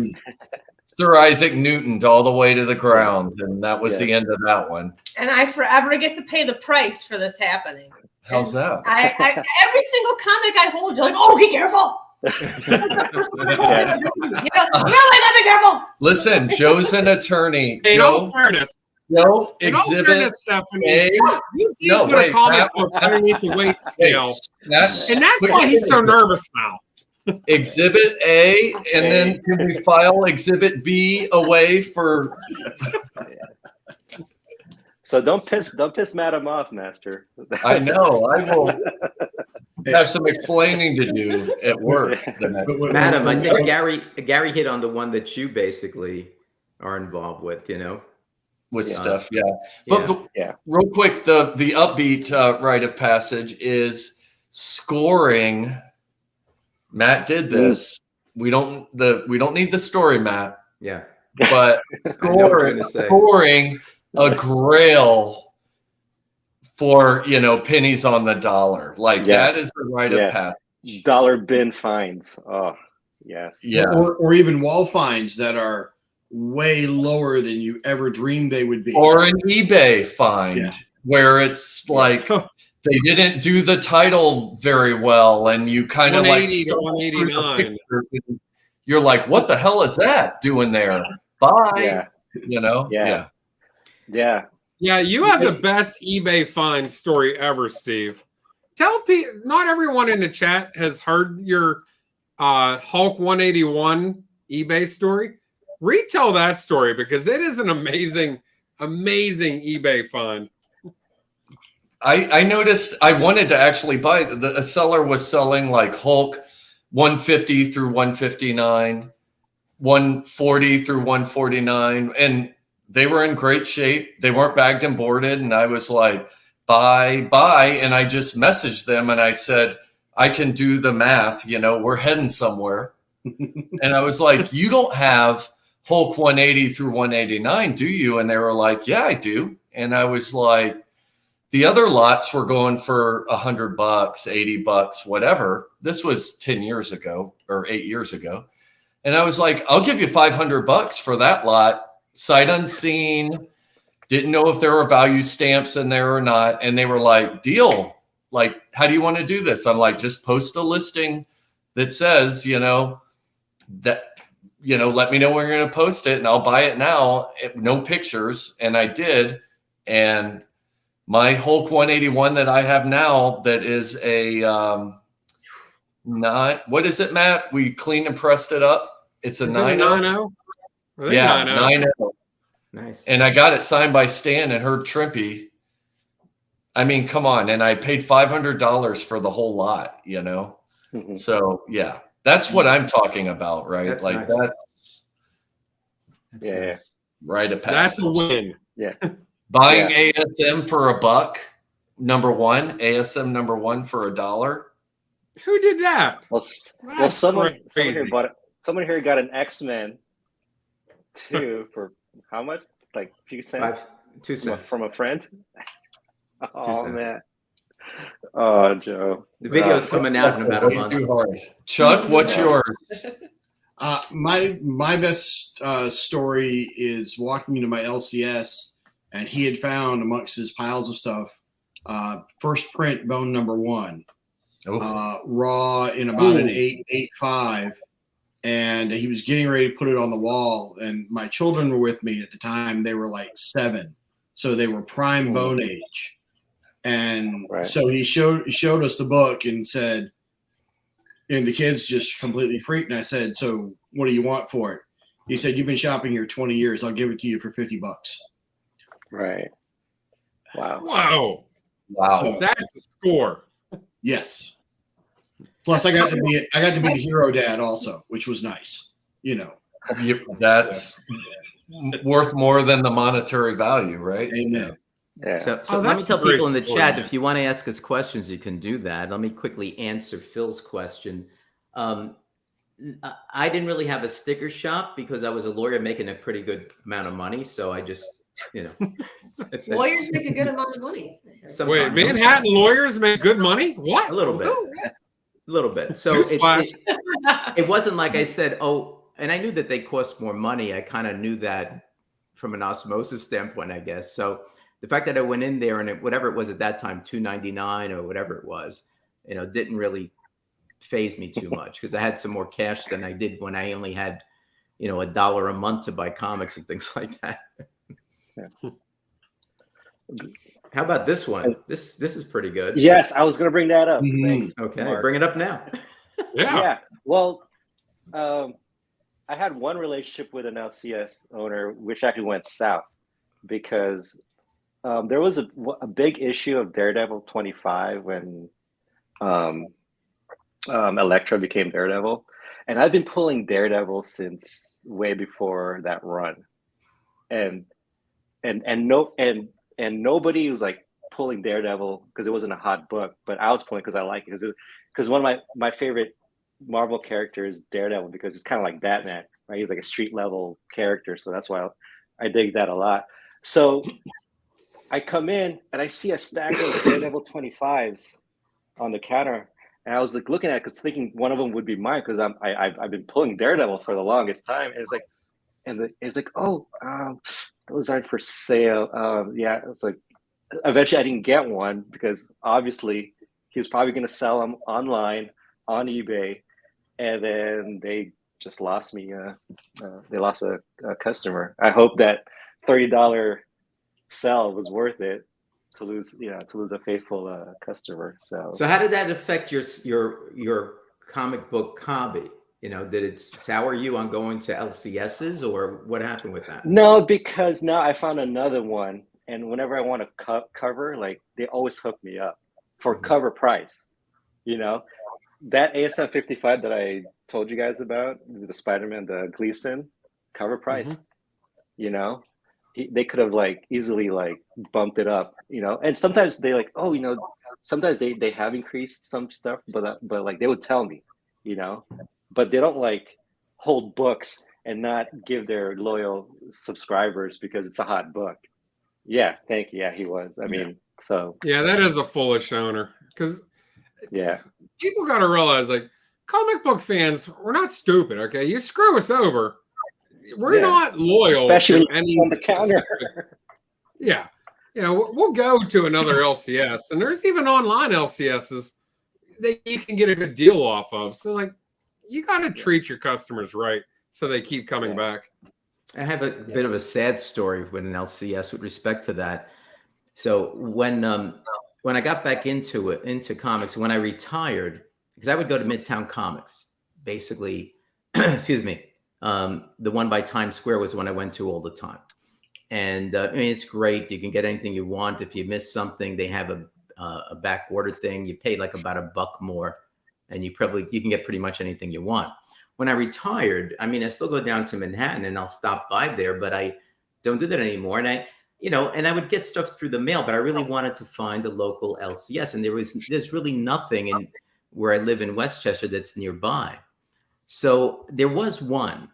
Sir Isaac Newton'd all the way to the ground, and that was the end of that one. And I forever get to pay the price for this happening. How's that? I every single comic I hold, you're like, oh, be careful. Be careful. Listen, Joe's an attorney. In all fairness, Exhibit Stephanie, you put a comic book underneath the weight scale, and that's why he's so nervous now. Exhibit A, and then can we file Exhibit B away for? So don't piss Madam off, Master. I know. I will have some explaining to do at work. Madam, I think Gary hit on the one that you basically are involved with. With stuff, But real quick, the upbeat rite of passage is scoring. Matt did this. We don't need the story, Matt. Yeah. But scoring a grail for pennies on the dollar. Like that is the rite of passage. Dollar bin finds. Oh, yes. Yeah. Or even wall finds that are way lower than you ever dreamed they would be. Or an eBay find where it's like they didn't do the title very well, and you kind of like 189. You're like, what the hell is that doing there? Bye. Yeah. You have the best eBay find story ever, Steve. Tell people. Not everyone in the chat has heard your Hulk 181 eBay story. Retell that story because it is an amazing eBay find. I noticed I wanted to actually buy a seller was selling like Hulk 150 through 159, 140 through 149, and they were in great shape. They weren't bagged and boarded, and I was like, buy, and I just messaged them and I said, I can do the math, we're heading somewhere. And I was like, you don't have Hulk 180 through 189, do you? And they were like, yeah, I do. And I was like, the other lots were going for $100, $80, whatever. This was 10 years ago or 8 years ago. And I was like, I'll give you $500 for that lot. Sight unseen. Didn't know if there were value stamps in there or not. And they were like, deal. like, how do you want to do this? I'm like, just post a listing that says, that, let me know when you're going to post it and I'll buy it now. No pictures. And I did. And my Hulk 181 that I have now, that is a, what is it, Matt? We cleaned and pressed it up. It's a 9.0. Yeah, 9.0. Nice. And I got it signed by Stan and Herb Trimpe. I mean, come on. And I paid $500 for the whole lot, Mm-hmm. So yeah, that's what I'm talking about, right? That's like nice. that's Nice. right. That's a win. Yeah. Buying ASM for $1, number one, ASM number one for $1. Who did that? Well, someone here got an X-Men 2 for how much? Like a few cents? 2 cents. From a friend? Oh, 2 cents. man. Oh, Joe. The video's coming out in about a month. Too hard. Chuck, what's yours? My best story is walking into my LCS, and he had found amongst his piles of stuff, first print bone number 1, raw in about an 8.85, and he was getting ready to put it on the wall. And my children were with me at the time; they were like 7, so they were prime bone age. And so he showed us the book and said, and the kids just completely freaked. And I said, "So what do you want for it?" He said, "You've been shopping here 20 years. I'll give it to you for $50." Right. Wow. So, That's a score. yes. Plus, I got to be the hero dad also, which was nice. That's worth more than the monetary value, right? Amen. Yeah. So let me tell people in the chat, if you want to ask us questions, you can do that. Let me quickly answer Phil's question. I didn't really have a sticker shop because I was a lawyer making a pretty good amount of money. So I just, Lawyers make a good amount of money. Wait, Manhattan lawyers make good money? What? A little bit. A little bit. So it wasn't like I said, and I knew that they cost more money. I kind of knew that from an osmosis standpoint, I guess. So the fact that I went in there and whatever it was at that time, $2.99 or whatever it was, didn't really faze me too much because I had some more cash than I did when I only had, $1 a month to buy comics and things like that. Yeah. How about this one? This is pretty good. Yes, I was going to bring that up. Mm-hmm. Thanks, Okay, Mark. bring it up now. Yeah. Well, I had one relationship with an LCS owner, which actually went south because there was a big issue of Daredevil 25 when Elektra became Daredevil, and I've been pulling Daredevil since way before that run, and nobody was like pulling Daredevil because it wasn't a hot book, but I was pulling because I like it because one of my favorite Marvel characters is Daredevil because it's kind of like Batman, right? He's like a street level character, so that's why I dig that a lot. So I come in and I see a stack of Daredevil 25s on the counter, and I was like looking at it because thinking one of them would be mine because I've been pulling Daredevil for the longest time, and it's like those aren't for sale. Yeah, it's like eventually I didn't get one because obviously he was probably going to sell them online on eBay, and then they just lost me. They lost a customer. I hope that $30 sell was worth it to lose a faithful customer. So how did that affect your comic book hobby? Did it sour you on going to LCSs, or what happened with that? No, because now I found another one, and whenever I want a cover, like they always hook me up for cover price. That ASM 55 that I told you guys about, the Spider-Man, the Gleason cover price. They could have easily bumped it up, and sometimes they sometimes they have increased some stuff, but they would tell me, but they don't hold books and not give their loyal subscribers because it's a hot book. Yeah, thank you. Yeah, he was. I mean, so yeah, that is a foolish owner because people got to realize comic book fans, we're not stupid. Okay, you screw us over, we're not loyal, especially to any on the counter. Yeah, you know, we'll go to another LCS, and there's even online LCSs that you can get a good deal off of. So like, you got to treat your customers right so they keep coming back. I have a bit of a sad story with an LCS with respect to that. So when I got back into comics, when I retired, because I would go to Midtown Comics, basically, excuse me, the one by Times Square was the one I went to all the time. And I mean, it's great. You can get anything you want. If you miss something, they have a back order thing. You pay like about $1 more, and you can get pretty much anything you want. When I retired, I mean, I still go down to Manhattan and I'll stop by there, but I don't do that anymore. And I would get stuff through the mail, but I really wanted to find a local LCS, and there's really nothing in where I live in Westchester that's nearby. So there was one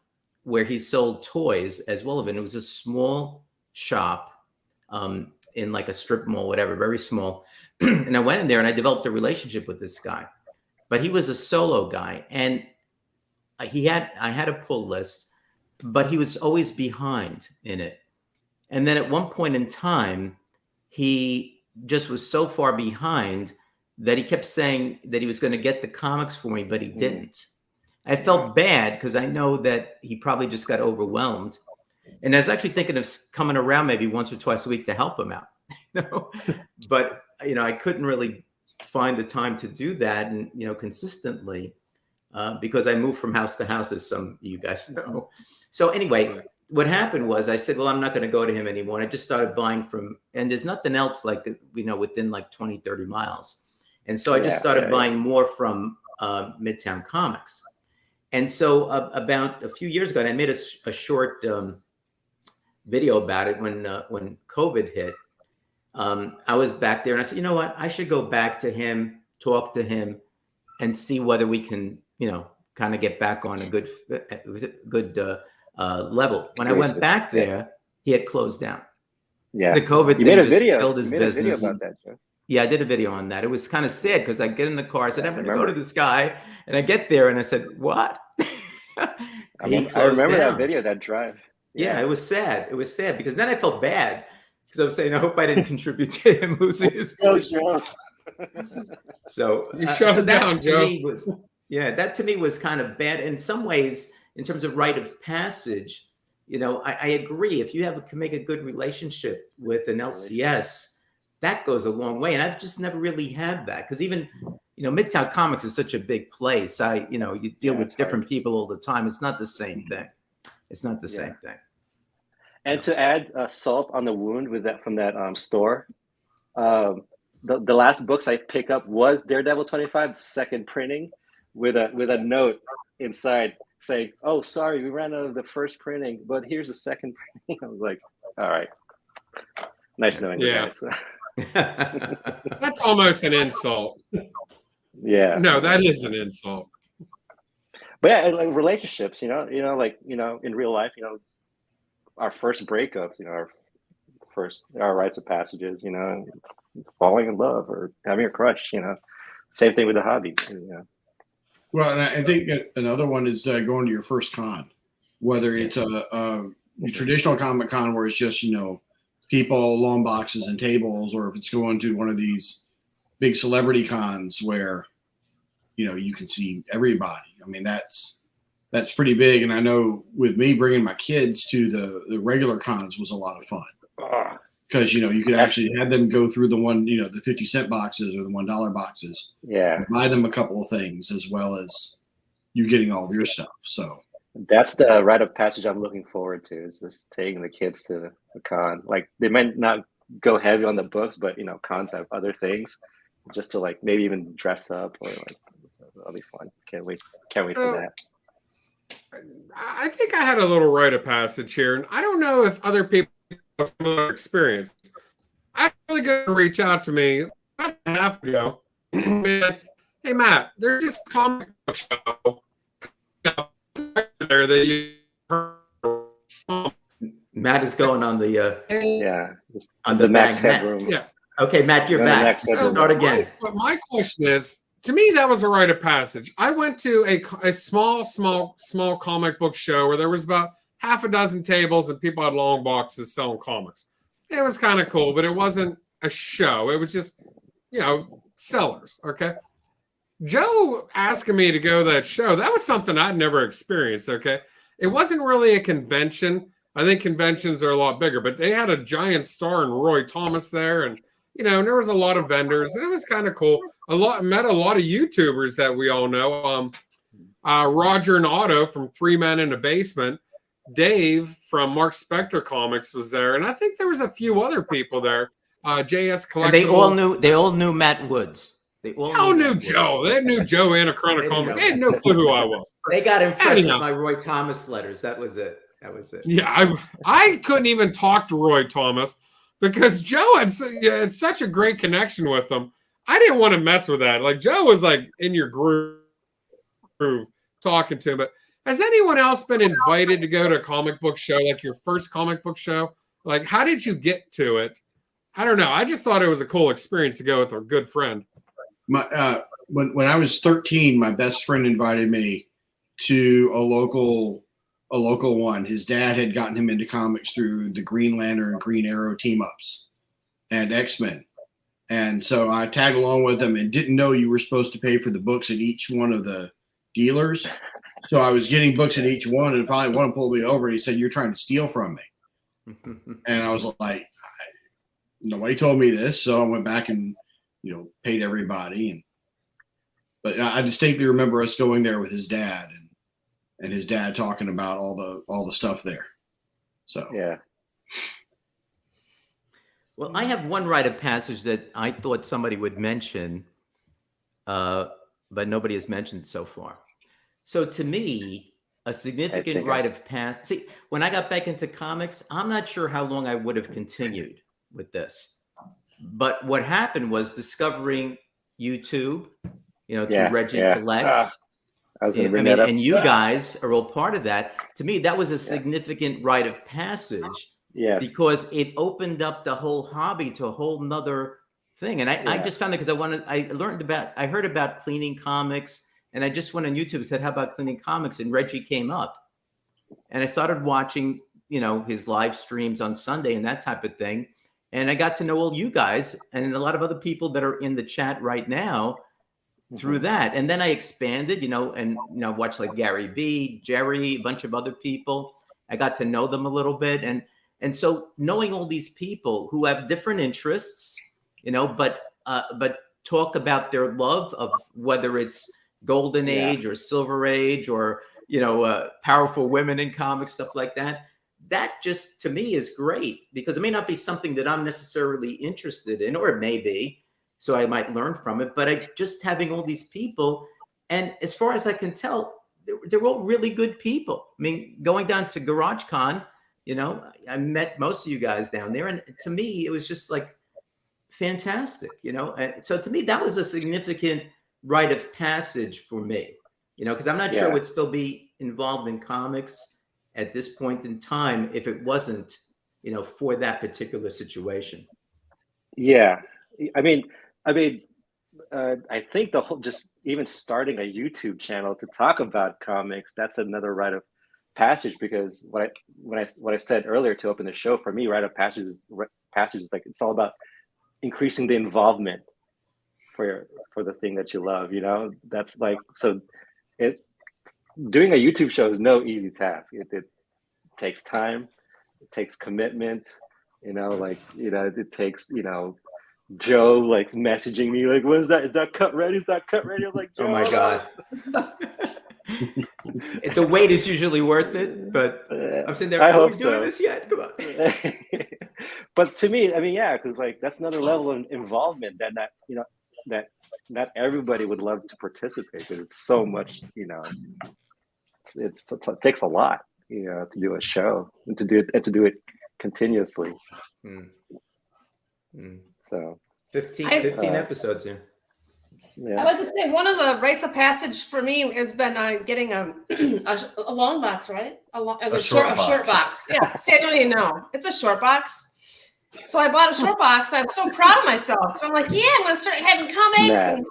where he sold toys as well, and it was a small shop in like a strip mall, whatever, very small. And I went in there and I developed a relationship with this guy, but he was a solo guy, and I had a pull list, but he was always behind in it. And then at one point in time, he just was so far behind that he kept saying that he was going to get the comics for me, but he didn't. I felt bad because I know that he probably just got overwhelmed. And I was actually thinking of coming around maybe once or twice a week to help him out, but I couldn't really find the time to do that, and consistently, because I moved from house to house, as some of you guys know. So anyway, what happened was I said, well, I'm not going to go to him anymore. And I just started buying and there's nothing else like, within like 20, 30 miles. And so I just started buying more from Midtown Comics. And so about a few years ago, and I made a short video about it when COVID hit. I was back there and I said, you know what? I should go back to him, talk to him, and see whether we can, kind of get back on a good level. When I went back there, he had closed down. Yeah. The COVID thing just killed his business. About that, Joe. Yeah, I did a video on that. It was kind of sad because I get in the car, I said, I'm going to go to this guy. And I get there and I said, what? I remember that video, that drive. Yeah, it was sad. It was sad because then I felt bad because I was saying, I hope I didn't contribute to him losing his business. So you shut it down, Joe. That to me was kind of bad in some ways in terms of rite of passage. I agree. If you can make a good relationship with an LCS, that goes a long way. And I've just never really had that because even, Midtown Comics is such a big place. You deal with different people all the time. It's not the same thing. It's not the same thing. And to add salt on the wound with that from that store, the last books I picked up was Daredevil 25, second printing, with a note inside saying, "Oh, sorry, we ran out of the first printing, but here's the second printing." I was like, "All right, nice knowing you guys." That's almost an insult. Yeah. No, that is an insult. But yeah, like relationships, in real life, our first breakups, our rites of passages, falling in love or having a crush, same thing with the hobby. Well, and I think another one is going to your first con, whether it's a traditional Comic Con where it's just, people, long boxes and tables, or if it's going to one of these big celebrity cons where, you can see everybody. I mean, that's pretty big. And I know with me bringing my kids to the regular cons was a lot of fun because, you could actually have them go through the the 50-cent boxes or the $1 boxes. Yeah. Buy them a couple of things as well as you getting all of your stuff. So that's the rite of passage I'm looking forward to, is just taking the kids to the con. Like they might not go heavy on the books, but cons have other things just to like maybe even dress up or like that'll be fun. Can't wait for that. I think I had a little rite of passage here, and I don't know if other people have similar experience. I really going to reach out to me about a half ago. Hey Matt, there's this comic book show there that you heard. Matt is going on the on the Max Headroom. Yeah. Okay, Matt, you're back. So start again. My question is, to me, that was a rite of passage. I went to a small comic book show where there was about half a dozen tables and people had long boxes selling comics. it was kind of cool, but it wasn't a show. It was just, sellers. Okay. Joe asking me to go to that show, that was something I'd never experienced. Okay. It wasn't really a convention. I think conventions are a lot bigger, but they had a giant star in Roy Thomas there. And, there was a lot of vendors, and it was kind of cool. Met a lot of YouTubers that we all know. Roger and Otto from Three Men in a Basement. Dave from Mark Spector Comics was there. And I think there was a few other people there. JS Collectibles. And they all knew Matt Woods. They all knew Joe. They knew Joe Anachronic Comics. They had no clue who I was. They got impressed with my Roy Thomas letters. That was it. Yeah, I couldn't even talk to Roy Thomas because Joe had such a great connection with him. I didn't want to mess with that. Like, Joe was like in your groove talking to him. But has anyone else been invited to go to a comic book show, like your first comic book show? Like, how did you get to it? I don't know. I just thought it was a cool experience to go with a good friend. When I was 13, my best friend invited me to a local one. His dad had gotten him into comics through the Green Lantern and Green Arrow team ups and X-Men. And so I tagged along with them and didn't know you were supposed to pay for the books at each one of the dealers. So I was getting books at each one, and finally one pulled me over and he said, "You're trying to steal from me." And I was like, nobody told me this. So I went back and, paid everybody. But I distinctly remember us going there with his dad and his dad talking about all the stuff there. So, yeah. Well, I have one rite of passage that I thought somebody would mention, but nobody has mentioned so far. So to me, a significant rite of passage. See, when I got back into comics, I'm not sure how long I would have continued with this. But what happened was discovering YouTube, through Reggie Collects. I was going to bring that up. And you guys are all part of that. To me, that was a significant rite of passage. Yes. Because it opened up the whole hobby to a whole nother thing. And I just found it because I heard about cleaning comics, and I just went on YouTube and said, how about cleaning comics? And Reggie came up. And I started watching, his live streams on Sunday and that type of thing. And I got to know all you guys and a lot of other people that are in the chat right now through that. And then I expanded, and watched like Gary B, Jerry, a bunch of other people. I got to know them a little bit. And so knowing all these people who have different interests, but talk about their love of whether it's Golden Age or Silver Age or, powerful women in comics, stuff like that. That just, to me, is great because it may not be something that I'm necessarily interested in, or it may be, so I might learn from it. But just having all these people, and as far as I can tell, they're all really good people. I mean, going down to GarageCon, I met most of you guys down there, and to me, it was just like fantastic, And so to me, that was a significant rite of passage for me, because I'm not sure I would still be involved in comics at this point in time if it wasn't, for that particular situation. Yeah, I think the whole, just even starting a YouTube channel to talk about comics, that's another rite of passage, because what I said earlier to open the show, for me, rite of passage is like, it's all about increasing the involvement for the thing that you love. That's like, so doing a YouTube show is no easy task. It takes time, it takes commitment, it takes, Joe like messaging me like, when's that? Is that cut ready? Is that cut ready? I'm like, Joe. Oh my God. The wait is usually worth it, but I'm sitting there, are we doing this yet? Come on. But to me, because like that's another level of involvement that not everybody would love to participate, because it's so much, it takes a lot, to do a show and to do it continuously. So 15 episodes here. Yeah. I'd like to say one of the rites of passage for me has been getting a long box, right? A short box. Yeah, see, I don't even know. It's a short box. So I bought a short box. I'm so proud of myself because I'm like, I'm going to start having comics and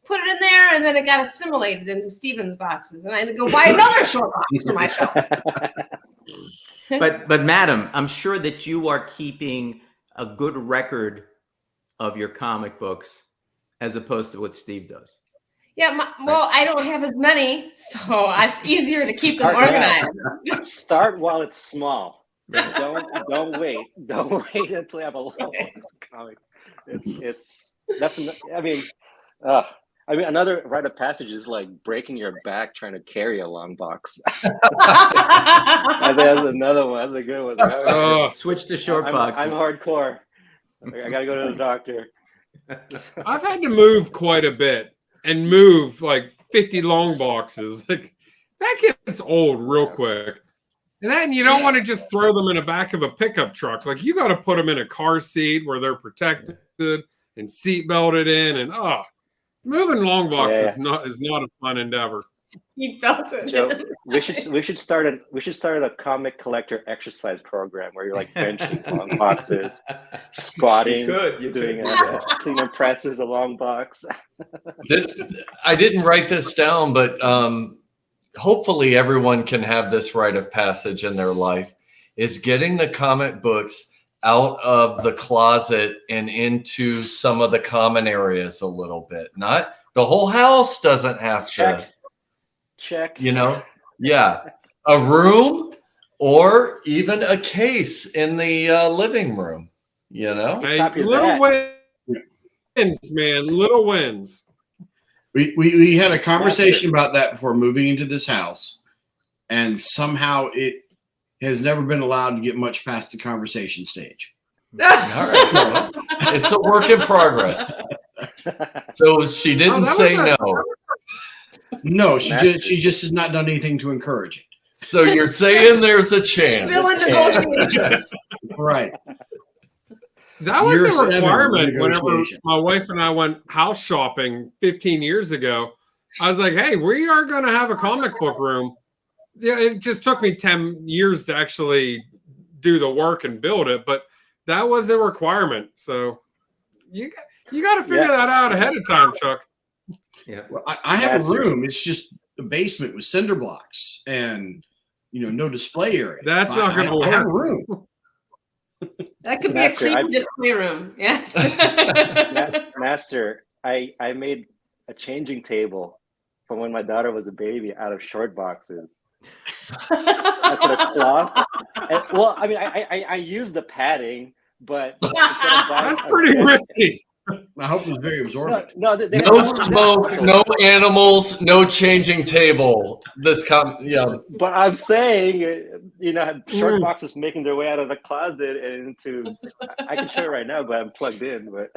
put it in there, and then it got assimilated into Steven's boxes, and I had to go buy another short box for myself. But madam, I'm sure that you are keeping a good record of your comic books as opposed to what Steve does? Yeah, well, I don't have as many, so it's easier to keep them organized. Start while it's small. Right. Don't wait. Don't wait until you have a long box of comics. I mean, another rite of passage is like breaking your back trying to carry a long box. I think that's another one. That's a good one. Switch to short boxes. I'm hardcore. I gotta go to the doctor. I've had to move quite a bit and move like 50 long boxes. Like that gets old real quick. And then you don't want to just throw them in the back of a pickup truck. Like you got to put them in a car seat where they're protected and seat belted in. And moving long boxes is not a fun endeavor. Joe, we should start a comic collector exercise program where you're like benching long boxes, squatting, doing clean and presses a long box. I didn't write this down, but hopefully everyone can have this rite of passage in their life, is getting the comic books out of the closet and into some of the common areas a little bit. Not the whole house doesn't have to. Check. Yeah. A room or even a case in the living room, Hey, little wins, man. Little wins. We had a conversation about that before moving into this house, and somehow it has never been allowed to get much past the conversation stage. All right. It's a work in progress. So she didn't say no. No, she just has not done anything to encourage it. So you're saying there's a chance. Still in negotiations. Right. That was a requirement whenever my wife and I went house shopping 15 years ago. I was like, hey, we are going to have a comic book room. Yeah, it just took me 10 years to actually do the work and build it, but that was a requirement. So you got to figure that out ahead of time, Chuck. Yeah. Well, I have a room. It's just a basement with cinder blocks and no display area. That's not going to work. I have a room. That could be a creepy display room. Yeah. Master, I made a changing table from when my daughter was a baby out of short boxes. I put a cloth. Well, I mean, I used the padding, but that's pretty risky. I hope it was very absorbent. No smoke, no animals, no changing table. But I'm saying, short boxes making their way out of the closet and into. I can show you right now, but I'm plugged in. But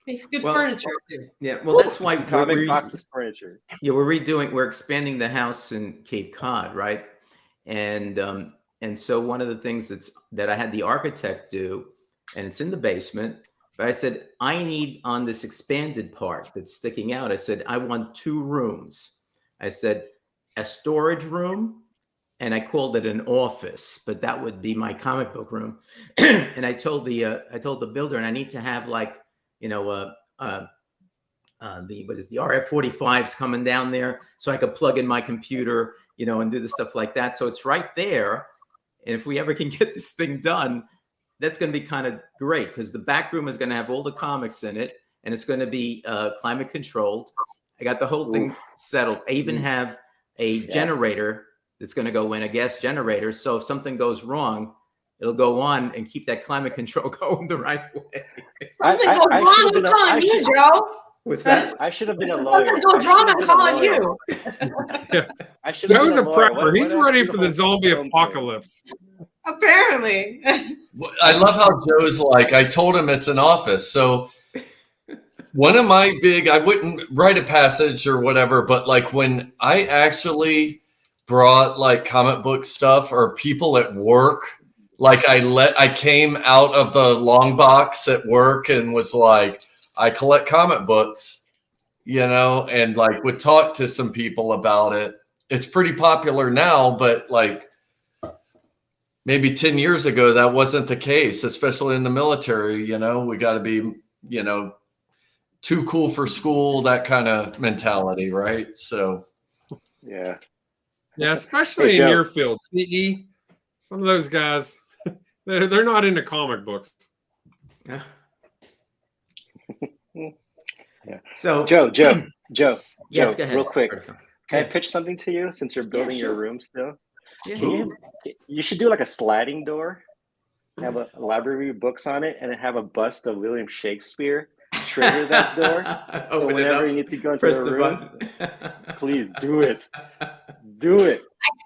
makes good furniture too. Yeah, well, that's why comic boxes furniture. Yeah, we're expanding the house in Cape Cod, right? And so one of the things that I had the architect do, and it's in the basement. But I said, I need on this expanded part that's sticking out. I said, I want 2 rooms. I said, a storage room, and I called it an office, but that would be my comic book room. And I told the builder, and I need to have like, the RF45s coming down there, so I could plug in my computer, and do the stuff like that. So it's right there. And if we ever can get this thing done, that's going to be kind of great because the back room is going to have all the comics in it, and it's going to be climate controlled. I got the whole thing settled. I even have a generator that's going to go in, a gas generator. So if something goes wrong, it'll go on and keep that climate control going the right way. Something goes wrong, I'm calling you, Joe. What's that? I should have been a lawyer. Something goes wrong, I'm calling you. Joe's a prepper. He's ready for the zombie apocalypse. Apparently. I love how Joe's like, I told him it's an office. So one of my I wouldn't write a passage or whatever, but like when I actually brought like comic book stuff or people at work, like I came out of the long box at work and was like, I collect comic books, and like would talk to some people about it. It's pretty popular now, but like, maybe 10 years ago, that wasn't the case, especially in the military. We got to be, too cool for school, that kind of mentality, right? So, yeah, especially in your field, CE. Some of those guys, They're not into comic books. Yeah. Yeah. So Joe, yes, Joe, go ahead. real quick. Can I Yeah. pitch something to you since you're building your sure. room still? Yeah. You should do like a sliding door, have a library of books on it, and then have a bust of William Shakespeare. Trigger that door. So Open it whenever up, you need to go into press the the room, button. please do it. Do it.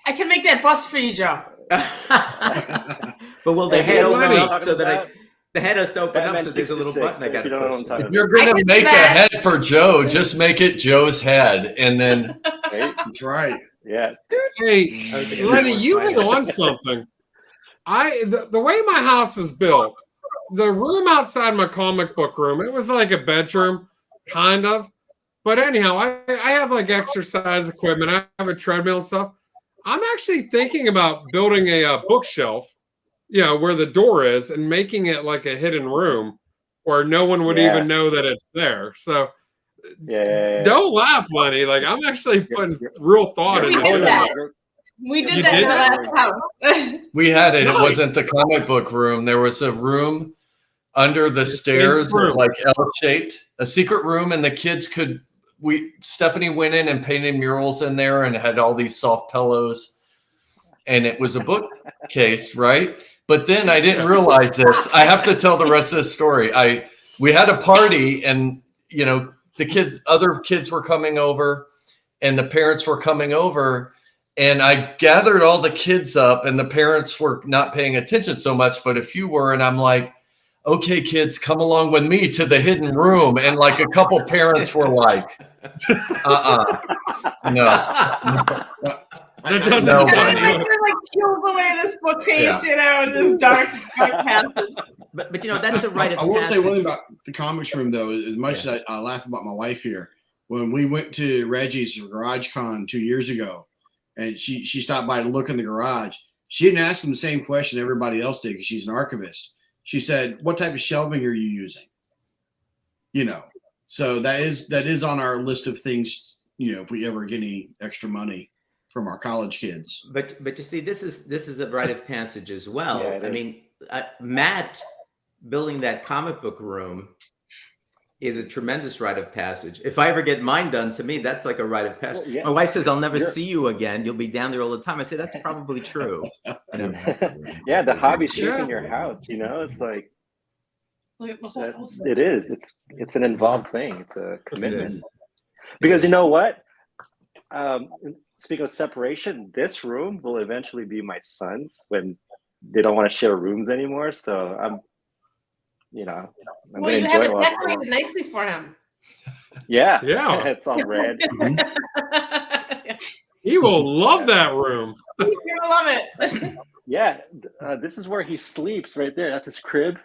I can make that bust for you, Joe. But will the Hey, head you know open what I'm up talking so that about? the head has to open Batman up so there's a little 66, button I got if you to don't know what I'm push? talking If you're gonna can make do a that. head for Joe, just make it Joe's head, and then Right? That's right. Yeah. Hey, Okay, Lenny, that you one's hit fine. on something. The way my house is built, the room outside my comic book room, it was like a bedroom, kind of. But anyhow, I have like exercise equipment. I have a treadmill and stuff. I'm actually thinking about building a bookshelf, where the door is, and making it like a hidden room where no one would Yeah. even know that it's there. So Yeah. don't laugh, Lenny. Like I'm actually putting real thought We into did doing that. it. We did You that in did our that? last house. we had it. It Nice. wasn't the comic book room. There was a room under the stairs, room. like L-shaped, a secret room, and the kids could. Stephanie went in and painted murals in there and had all these soft pillows, and it was a bookcase, right? But then I didn't realize this. I have to tell the rest of the story. We had a party, and other kids were coming over, and the parents were coming over, and I gathered all the kids up, and the parents were not paying attention so much, but a few were, and I'm like, okay, kids, come along with me to the hidden room. And like a couple parents were like, no. That doesn't No, sound buddy. good. Like peels away this bookcase, Yeah. in this dark passage. But that's a rite of I will say passage. one thing about the comics room, though, as much as I laugh about my wife here. When we went to Reggie's Garage Con 2 years ago, and she stopped by to look in the garage, she didn't ask him the same question everybody else did because she's an archivist. She said, "What type of shelving are you using?" So that is on our list of things. If we ever get any extra money from our college kids. But you see, this is a rite of passage as well. Yeah, it I is. mean, Matt building that comic book room is a tremendous rite of passage. If I ever get mine done, to me, that's like a rite of passage. Well, yeah. My wife says, "I'll never see you again. You'll be down there all the time." I say, "That's probably true." Yeah, the hobby's shaping your house. It's like Look at the whole house. it is. It's an involved thing. It's a commitment. Because you know what? Speaking of separation, this room will eventually be my son's when they don't want to share rooms anymore. So I'm Well, gonna you have enjoy it it. decorated nicely for him. Yeah, Yeah. it's all red. He will love that room. You're gonna love it. Yeah, this is where he sleeps right there. That's his crib,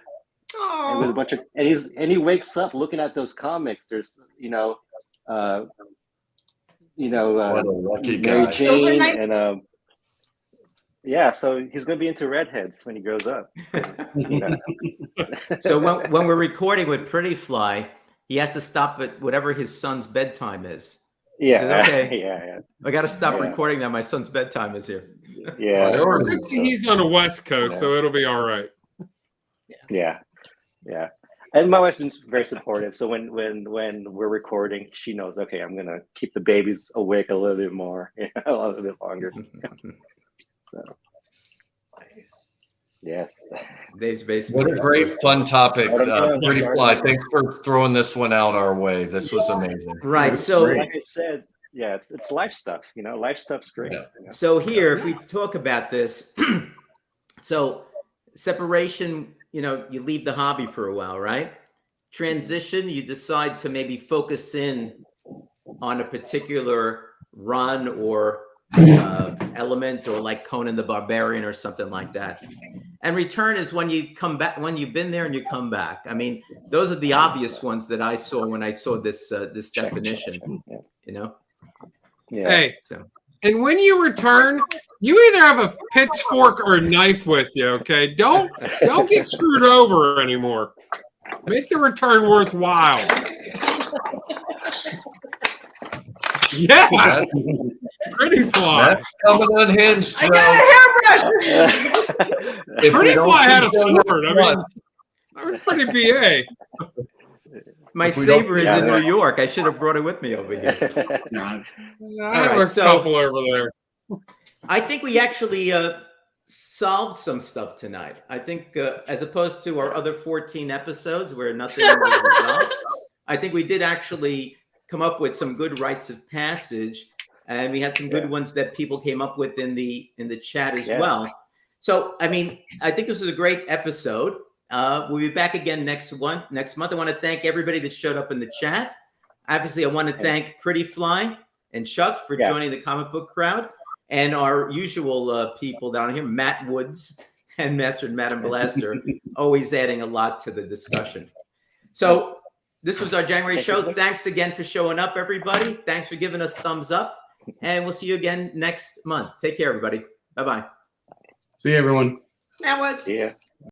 and with a Oh, bunch of and he wakes up looking at those comics. There's what a lucky Mary guy. Those are Jane nice. and yeah, so he's gonna be into redheads when he grows up. So when we're recording with Pretty Fly, he has to stop at whatever his son's bedtime is. Yeah, Is it okay? yeah, I got to stop Yeah. recording now. My son's bedtime is here. yeah. Priorities. Good thing he's on the West Coast, so it'll be all right. Yeah. And my wife's been very supportive. So when we're recording, she knows, okay, I'm gonna keep the babies awake a little bit more, a little bit longer. So yes. Dave's basement. What a great fun topic. Pretty Start Fly. over. Thanks for throwing this one out our way. This was amazing. Right. So Like I said, yeah, it's life stuff. Life stuff's great. Yeah. So here, if we talk about this, so separation, you leave the hobby for a while, right? Transition, you decide to maybe focus in on a particular run or element, or like Conan the Barbarian or something like that. And return is when you come back, when you've been there and you come back. I mean, those are the obvious ones that I saw when I saw this this definition. Yeah. Hey, So and when you return, you either have a pitchfork or a knife with you, okay? Don't get screwed over anymore. Make the return worthwhile. Yeah, That's, Pretty Fly. that's coming unhinged, I Joe. got a hairbrush. If we Pretty don't Fly had a see Joe sword. I next mean, month, I was pretty BA. My If we don't saber is see in that- New York. I should have brought it with me over here. God. I have right, a so- couple over there. I think we actually solved some stuff tonight. I think as opposed to our other 14 episodes where nothing was resolved, I think we did actually come up with some good rites of passage, and we had some good ones that people came up with in the chat as well. So, I mean, I think this was a great episode. We'll be back again next month. I want to thank everybody that showed up in the chat. Obviously, I want to thank Pretty Fly and Chuck for joining the comic book crowd, and our usual people down here, Matt Woods and Master and Madam Blaster, always adding a lot to the discussion. So this was our January show. Thanks again for showing up, everybody. Thanks for giving us thumbs up, and we'll see you again next month. Take care, everybody. Bye-bye. See you, everyone. That was. Yeah.